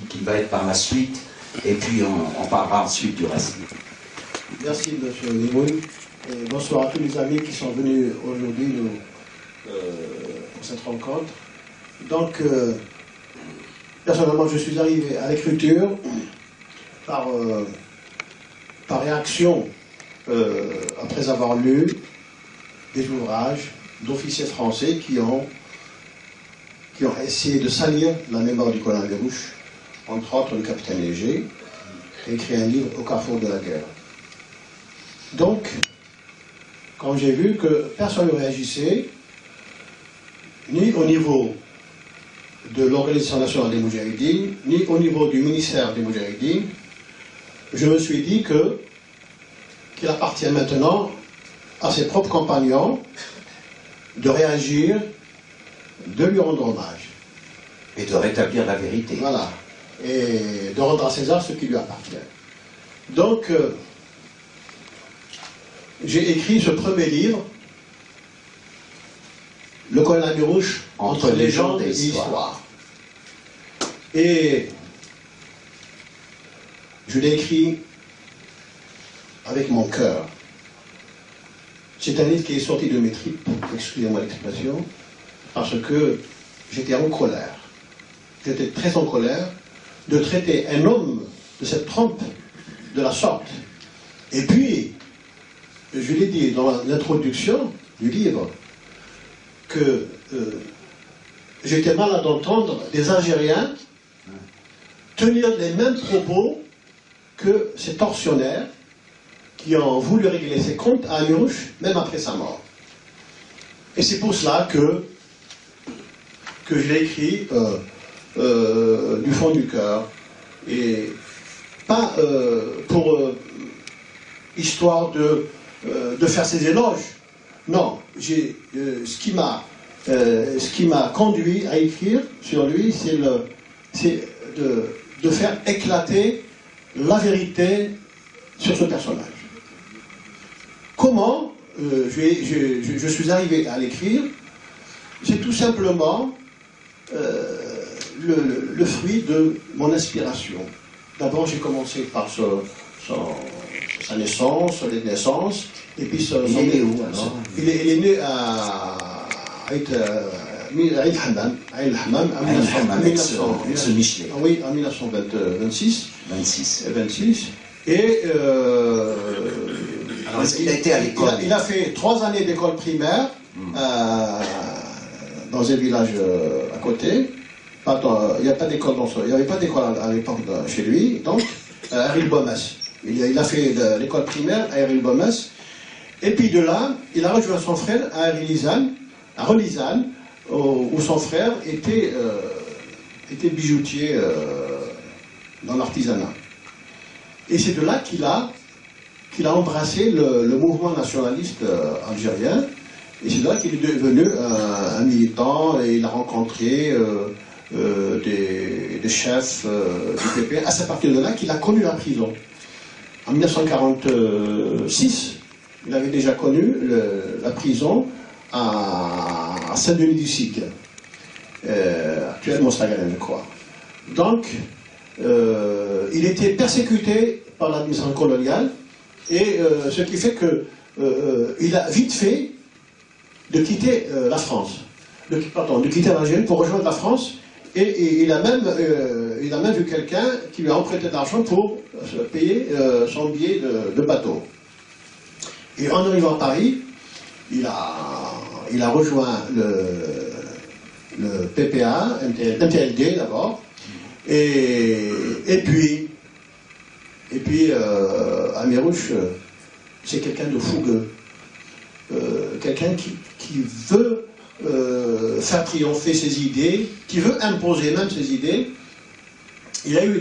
qui va être par la suite, et puis on parlera ensuite du reste. Merci, M. Limoun. Et bonsoir à tous les amis qui sont venus aujourd'hui pour cette rencontre. Donc, personnellement, je suis arrivé à l'écriture par réaction après avoir lu des ouvrages d'officiers français qui ont essayé de salir la mémoire du colonel Gabouche, entre autres le capitaine Léger, et écrit un livre au carrefour de la guerre. Donc, quand j'ai vu que personne ne réagissait, ni au niveau de l'Organisation nationale des Moudjahidines, ni au niveau du ministère des Moudjahidines, je me suis dit qu'il appartient maintenant à ses propres compagnons de réagir, de lui rendre hommage. Et de rétablir la vérité. Voilà. Et de rendre à César ce qui lui appartient. Donc, j'ai écrit ce premier livre, Le colonel Amirouche, entre légende et histoire. Et je l'ai écrit avec mon cœur. C'est un livre qui est sorti de mes tripes, excusez-moi l'expression, parce que j'étais en colère. J'étais très en colère de traiter un homme de cette trempe de la sorte. Et puis, je l'ai dit dans l'introduction du livre, que j'étais malade d'entendre des Algériens tenir les mêmes propos que ces tortionnaires qui ont voulu régler ses comptes à Amirouche, même après sa mort. Et c'est pour cela que je l'ai écrit du fond du cœur, et pas pour histoire de faire ses éloges. Non, ce qui m'a conduit à écrire sur lui, c'est de faire éclater la vérité sur ce personnage. Comment je suis arrivé à l'écrire? C'est tout simplement le fruit de mon inspiration. D'abord, j'ai commencé par sa naissance, les naissances, et puis il est né où alors? Il est né à Aïn Hammam, oui, en 1926. 26. Et alors, est-ce qu'il a été à l'école? Il a fait 3 années d'école primaire dans un village à côté. Il n'y avait pas d'école à l'époque chez lui, donc à Eril-Bomes. Il a fait l'école primaire à Eril-Bomes. Et puis de là, il a rejoint son frère à Relizane, où son frère était bijoutier dans l'artisanat. Et c'est de là qu'il a embrassé le mouvement nationaliste algérien. Et c'est de là qu'il est devenu un militant, et il a rencontré des chefs du PP. C'est à partir de là qu'il a connu la prison. En 1946, il avait déjà connu la prison à Saint-Denis-du-Sigle, actuellement Mostaganem, je crois. Donc, il était persécuté par l'administration coloniale, et ce qui fait qu'il a vite fait de quitter la France, de quitter l'Algérie pour rejoindre la France, et il a même vu quelqu'un qui lui a emprunté de l'argent pour payer son billet de bateau. Et en arrivant à Paris, il a rejoint le PPA, MTLD d'abord, et puis Amirouche, c'est quelqu'un de fougueux, quelqu'un qui veut faire triompher ses idées, qui veut imposer même ses idées. Il a eu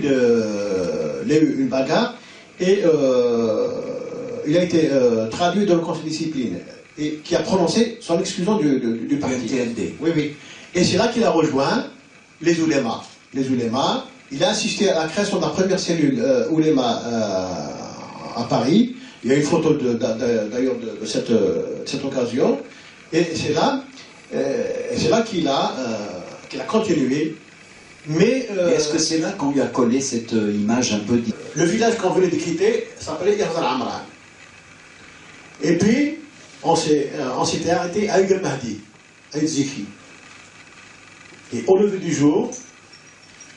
une bagarre, et il a été traduit dans le conseil de discipline, et qui a prononcé son exclusion du parti. MTLD. Oui. Et c'est là qu'il a rejoint les oulémas. Il a assisté à la création de la première cellule ouléma à Paris. Il y a une photo d'ailleurs de cette occasion. Et c'est là qu'il a continué Mais Est-ce que c'est là qu'on lui a collé cette image un peu... le village qu'on venait de quitter s'appelait Irzal Amran. Et puis, on s'était arrêté à Aïd Mahdi, Aïd Zikri. Et au lever du jour,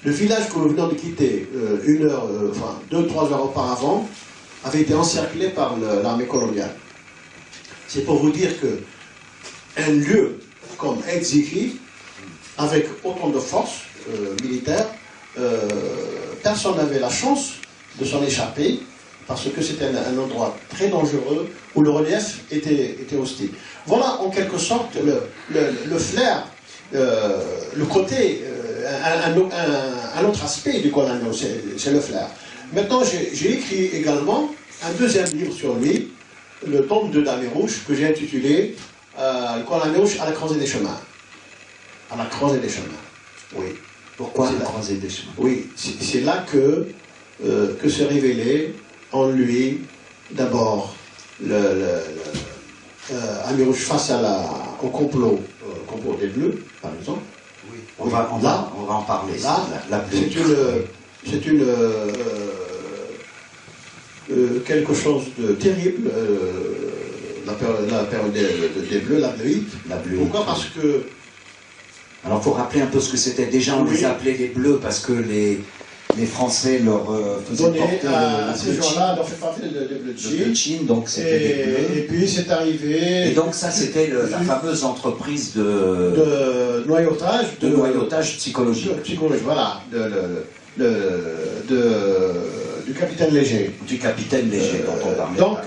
le village que nous venons de quitter, 2-3 heures auparavant, avait été encerclé par l'armée coloniale. C'est pour vous dire que un lieu comme Aïd Zikri, avec autant de forces militaires, personne n'avait la chance de s'en échapper, parce que c'était un endroit très dangereux, où le relief était hostile. Voilà en quelque sorte le flair, le côté, un autre aspect du Kolan, c'est le flair. Maintenant, j'ai écrit également un deuxième livre sur lui, le tome de Damérouche, que j'ai intitulé le Kolan à la croisée des chemins. À la croisée des chemins, oui. Pourquoi la croisée des chemins? Oui, c'est là que s'est révélé en lui, d'abord, Amirouche face au complot des Bleus, par exemple. Oui, on va en parler. Là, c'est quelque chose de terrible, la période des Bleus, la Bleuite. Pourquoi? Parce que... Alors, il faut rappeler un peu ce que c'était. Déjà, on les appelait les Bleus parce que les Français leur faisaient porter à ces gens-là, leur fait porter le bleu de Chine. Donc c'était des Bleus. Et puis c'est arrivé... Et donc ça, c'était la fameuse entreprise de noyautage. De noyautage psychologique. Psychologique, voilà. Du capitaine Léger. Du capitaine Léger, dont on parlait. Donc,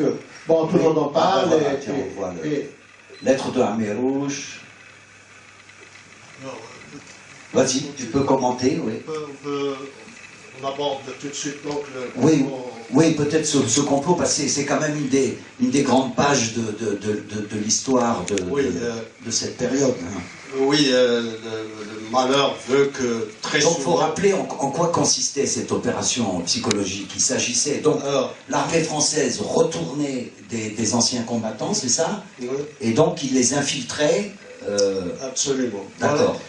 bon, tout le monde en parle. Voilà, tiens, on voit lettre de Amirouche. Vas-y, tu peux commenter, oui. On aborde tout de suite donc le... Oui, peut-être ce complot, parce que c'est quand même une des grandes pages de l'histoire de cette période. Hein. Oui, le malheur veut que très souvent... Donc il faut rappeler en quoi consistait cette opération psychologique. Il s'agissait donc, l'armée française retournait des anciens combattants, c'est ça? Oui. Et donc il les infiltrait. Absolument. D'accord.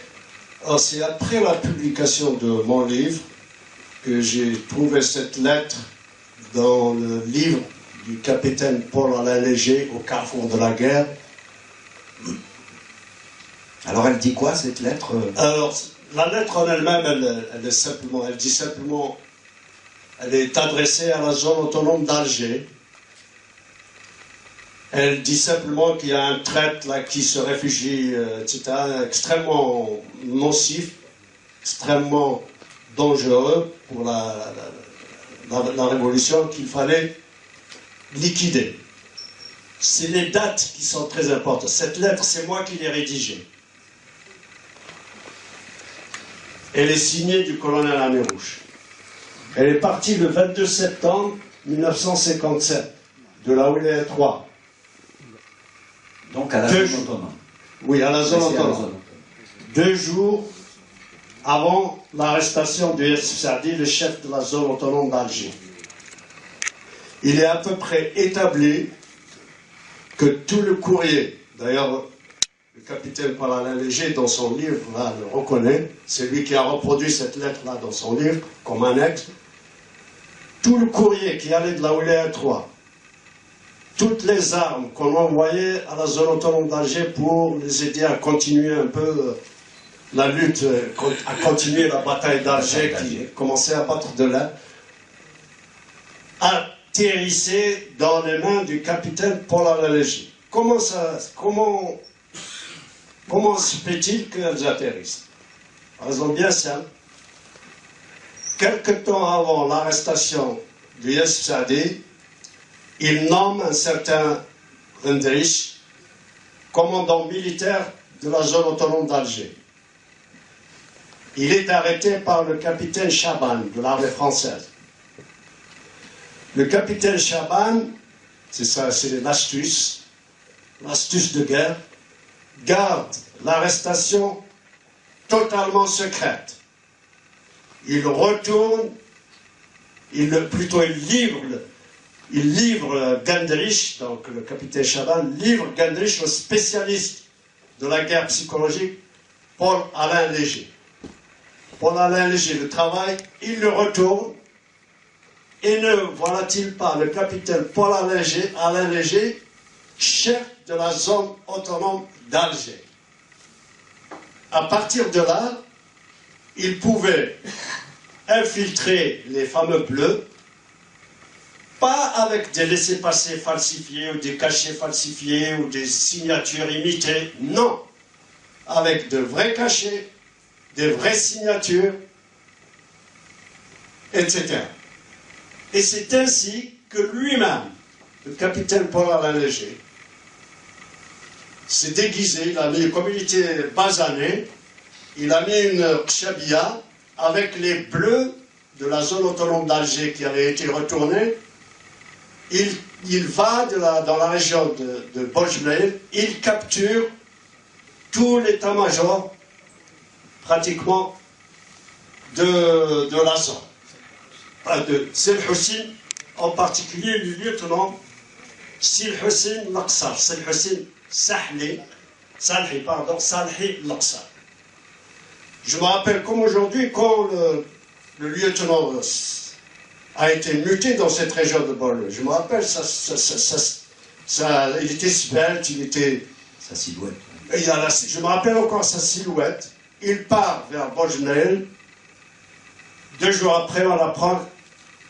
Voilà. C'est après la publication de mon livre que j'ai trouvé cette lettre dans le livre du capitaine Paul-Alain Léger au carrefour de la guerre. Alors elle dit quoi, cette lettre? Alors, la lettre en elle-même, elle dit simplement, elle est adressée à la zone autonome d'Alger. Elle dit simplement qu'il y a un traître là qui se réfugie, etc., extrêmement nocif, extrêmement dangereux pour la révolution qu'il fallait liquider. C'est les dates qui sont très importantes. Cette lettre, c'est moi qui l'ai rédigée. Elle est signée du colonel Amirouche. Elle est partie le 22 septembre 1957 de la Wilaya 3. Donc à la zone autonome. Oui, à la zone autonome. 2 jours avant l'arrestation de Youssef Saadi, le chef de la zone autonome d'Alger. Il est à peu près établi que tout le courrier, d'ailleurs le capitaine Paul-Alain Léger dans son livre là, le reconnaît, c'est lui qui a reproduit cette lettre-là dans son livre comme annexe, tout le courrier qui allait de la Wilaya 3, toutes les armes qu'on envoyait à la zone autonome d'Alger pour les aider à continuer un peu la lutte, à continuer la bataille d'Alger qui commençait à battre de l'air, atterrissaient dans les mains du capitaine Paul-Alain Léger. Comment se fait-il qu'elles atterrissent? Raison bien simple. Quelque temps avant l'arrestation de Youssef Saadi, il nomme un certain Hendrich commandant militaire de la zone autonome d'Alger. Il est arrêté par le capitaine Chaban de l'armée française. Le capitaine Chaban, c'est ça, c'est l'astuce de guerre, garde l'arrestation totalement secrète. Il retourne, il livre Gendrich, donc le capitaine Chaban, livre Gendrich au spécialiste de la guerre psychologique, Paul-Alain Léger. Paul Alain Léger le travail, il le retourne, et ne voilà-t-il pas le capitaine Paul Alain Léger, chef de la zone autonome d'Alger. À partir de là, il pouvait infiltrer les fameux bleus, pas avec des laissez-passer falsifiés ou des cachets falsifiés ou des signatures imitées, non, avec de vrais cachets, des vraies signatures, etc. Et c'est ainsi que lui-même, le capitaine Paul Alain Léger, s'est déguisé, il a mis, comme il était basané, il a mis une chabia avec les bleus de la zone autonome d'Alger qui avait été retournée. Il va dans la région de Bojmel, il capture tout l'état-major pratiquement de la zone. De Selhussin, en particulier le lieutenant Selhussin Laksar, Selhussin Salhi Laksar. Je me rappelle comme aujourd'hui, quand le lieutenant a été muté dans cette région de Bol. Je me rappelle, il était svelte, il était... Sa silhouette. Je me rappelle encore sa silhouette. Il part vers Bojnel. 2 jours après, on apprend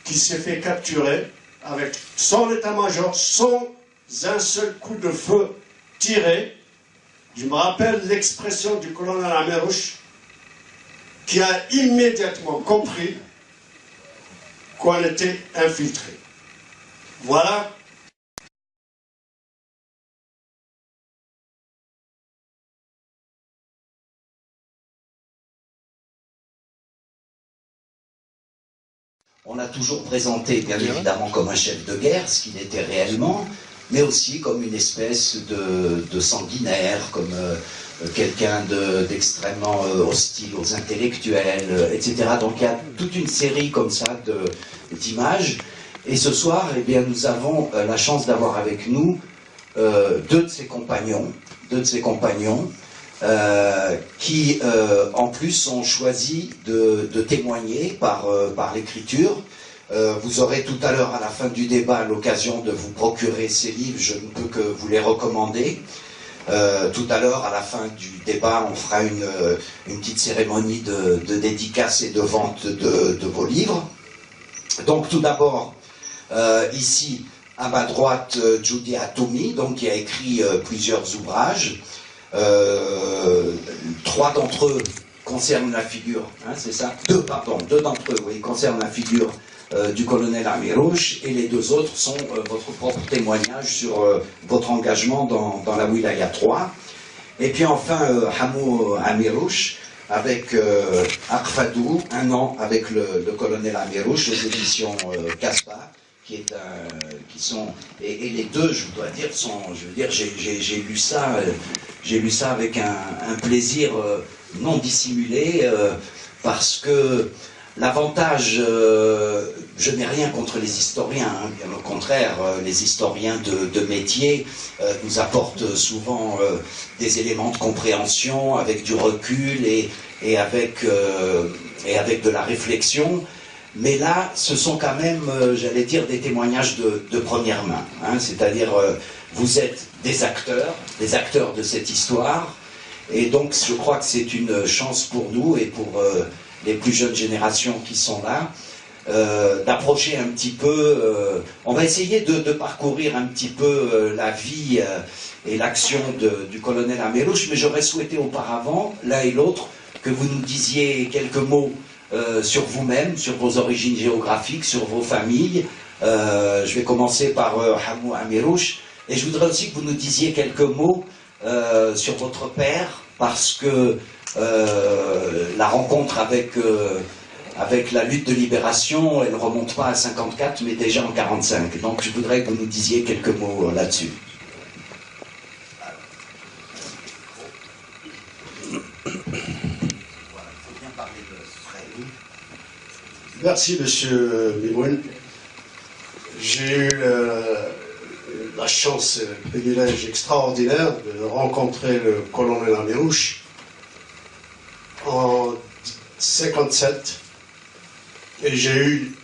qu'il s'est fait capturer avec son état-major, sans un seul coup de feu tiré. Je me rappelle l'expression du colonel Amerouche, qui a immédiatement compris qu'on était infiltré. Voilà. On l'a toujours présenté, bien évidemment, comme un chef de guerre, ce qu'il était réellement, mais aussi comme une espèce de sanguinaire, comme quelqu'un d'extrêmement hostile aux intellectuels, etc. Donc il y a toute une série comme ça d'images. Et ce soir, eh bien, nous avons la chance d'avoir avec nous 2 de ses compagnons, qui en plus ont choisi de témoigner par l'écriture. Vous aurez tout à l'heure, à la fin du débat, l'occasion de vous procurer ces livres, je ne peux que vous les recommander. Tout à l'heure, à la fin du débat, on fera une petite cérémonie de dédicace et de vente de vos livres. Donc tout d'abord, ici, à ma droite, Judy Atoumi, donc, qui a écrit plusieurs ouvrages. 3 d'entre eux concernent la figure, hein, c'est ça? 2 d'entre eux, oui, concernent la figure du colonel Amirouche, et les 2 autres sont votre propre témoignage sur votre engagement dans la Wilaya 3. Et puis enfin, Hamou Amirouche, avec Akfadou, 1 an avec le colonel Amirouche, aux éditions Casbah, qui sont, et les 2, je dois dire, j'ai lu ça avec un plaisir non dissimulé, parce que l'avantage, je n'ai rien contre les historiens, hein, bien au contraire, les historiens de métier nous apportent souvent des éléments de compréhension avec du recul et avec de la réflexion. Mais là, ce sont quand même, j'allais dire, des témoignages de première main, hein, c'est-à-dire vous êtes des acteurs de cette histoire, et donc je crois que c'est une chance pour nous et pour les plus jeunes générations qui sont là, d'approcher un petit peu, on va essayer de parcourir un petit peu la vie et l'action du colonel Amirouche, mais j'aurais souhaité auparavant, l'un et l'autre, que vous nous disiez quelques mots sur vous-même, sur vos origines géographiques, sur vos familles. Je vais commencer par Hamou Amirouche, et je voudrais aussi que vous nous disiez quelques mots sur votre père, parce que la rencontre avec la lutte de libération, elle ne remonte pas à 54, mais déjà en 45. Donc je voudrais que vous nous disiez quelques mots là-dessus. Merci, monsieur Mimoun. J'ai eu la chance et le privilège extraordinaire de rencontrer le colonel Amirouche en 57 et j'ai eu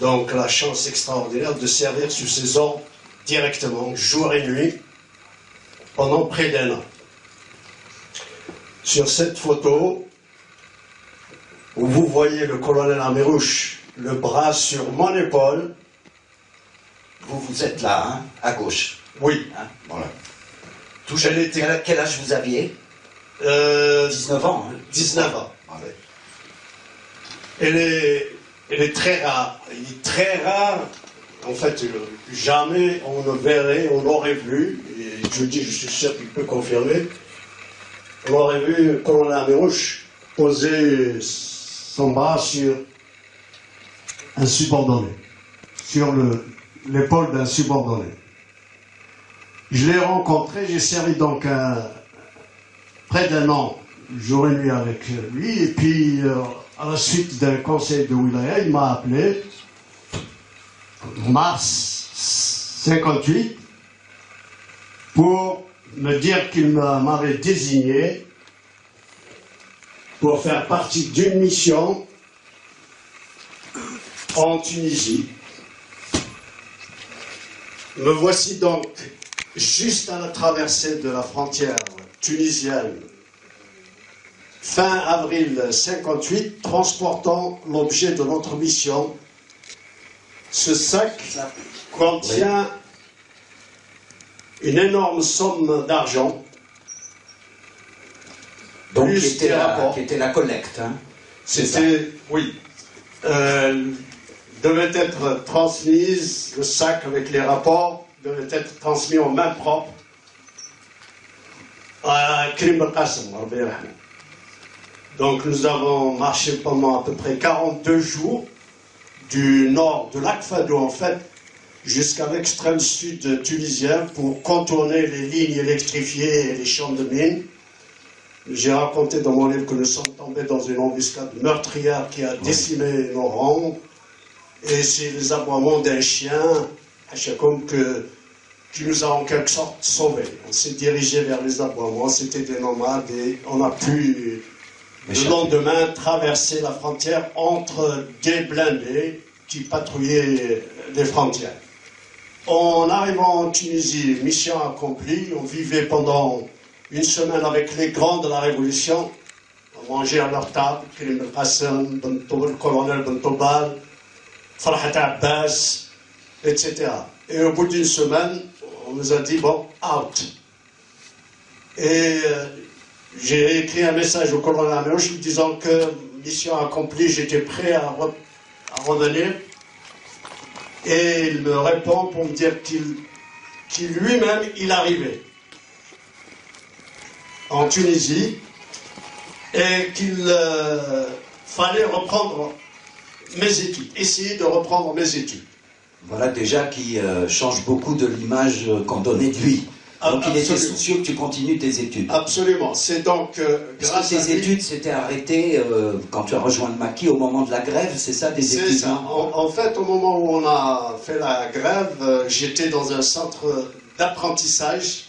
donc la chance extraordinaire de servir sous ses ordres directement, jour et nuit, pendant près d'1 an. Sur cette photo, où vous voyez le colonel Amérouche, le bras sur mon épaule. Vous êtes là, hein, à gauche. Oui. Hein, voilà. Quel âge vous aviez 19 ans. Hein, 19 ans. Ah, ouais. Elle est très rare. Il est très rare. En fait, jamais on ne verrait, on aurait vu, et je dis, je suis sûr qu'il peut confirmer, on aurait vu le colonel Amérouche poser son bras sur un subordonné, sur l'épaule d'un subordonné. Je l'ai rencontré, j'ai servi donc près d'1 an, jour et nuit avec lui, et puis à la suite d'un conseil de wilaya, il m'a appelé en mars 58 pour me dire qu'il m'avait désigné pour faire partie d'une mission en Tunisie. Me voici donc juste à la traversée de la frontière tunisienne, fin avril 58, transportant l'objet de notre mission. Ce sac contient une énorme somme d'argent. Donc, qui était la collecte. Hein, c'était, oui. Devait être transmise, le sac avec les rapports devait être transmis aux mains propres à Karim Belkacem. Donc nous avons marché pendant à peu près 42 jours du nord de Lac Fado en fait jusqu'à l'extrême sud tunisien pour contourner les lignes électrifiées et les champs de mines. J'ai raconté dans mon livre que nous sommes tombés dans une embuscade meurtrière qui a décimé nos rangs. Et c'est les aboiements d'un chien, qui nous a en quelque sorte sauvés. On s'est dirigé vers les aboiements, c'était des nomades et on a pu, le lendemain, traverser la frontière entre des blindés qui patrouillaient les frontières. En arrivant en Tunisie, mission accomplie, on vivait pendant une semaine avec les grands de la Révolution, on mangeait à leur table, Karim Belkacem, le colonel Bentobal, Farhat Abbas, etc. Et au bout d'une semaine, on nous a dit, bon, out. Et j'ai écrit un message au colonel Amérouche disant que, mission accomplie, j'étais prêt à revenir. Et il me répond pour me dire qu'il lui-même, il arrivait en Tunisie et qu'il fallait reprendre mes études, essayer de reprendre mes études. Voilà déjà qui change beaucoup de l'image qu'on donnait de lui. Donc il était soucieux que tu continues tes études. Absolument. C'est donc grâce à tes études s'étaient arrêtées quand tu as rejoint le maquis au moment de la grève, c'est ça des études? C'est ça. En fait, au moment où on a fait la grève, j'étais dans un centre d'apprentissage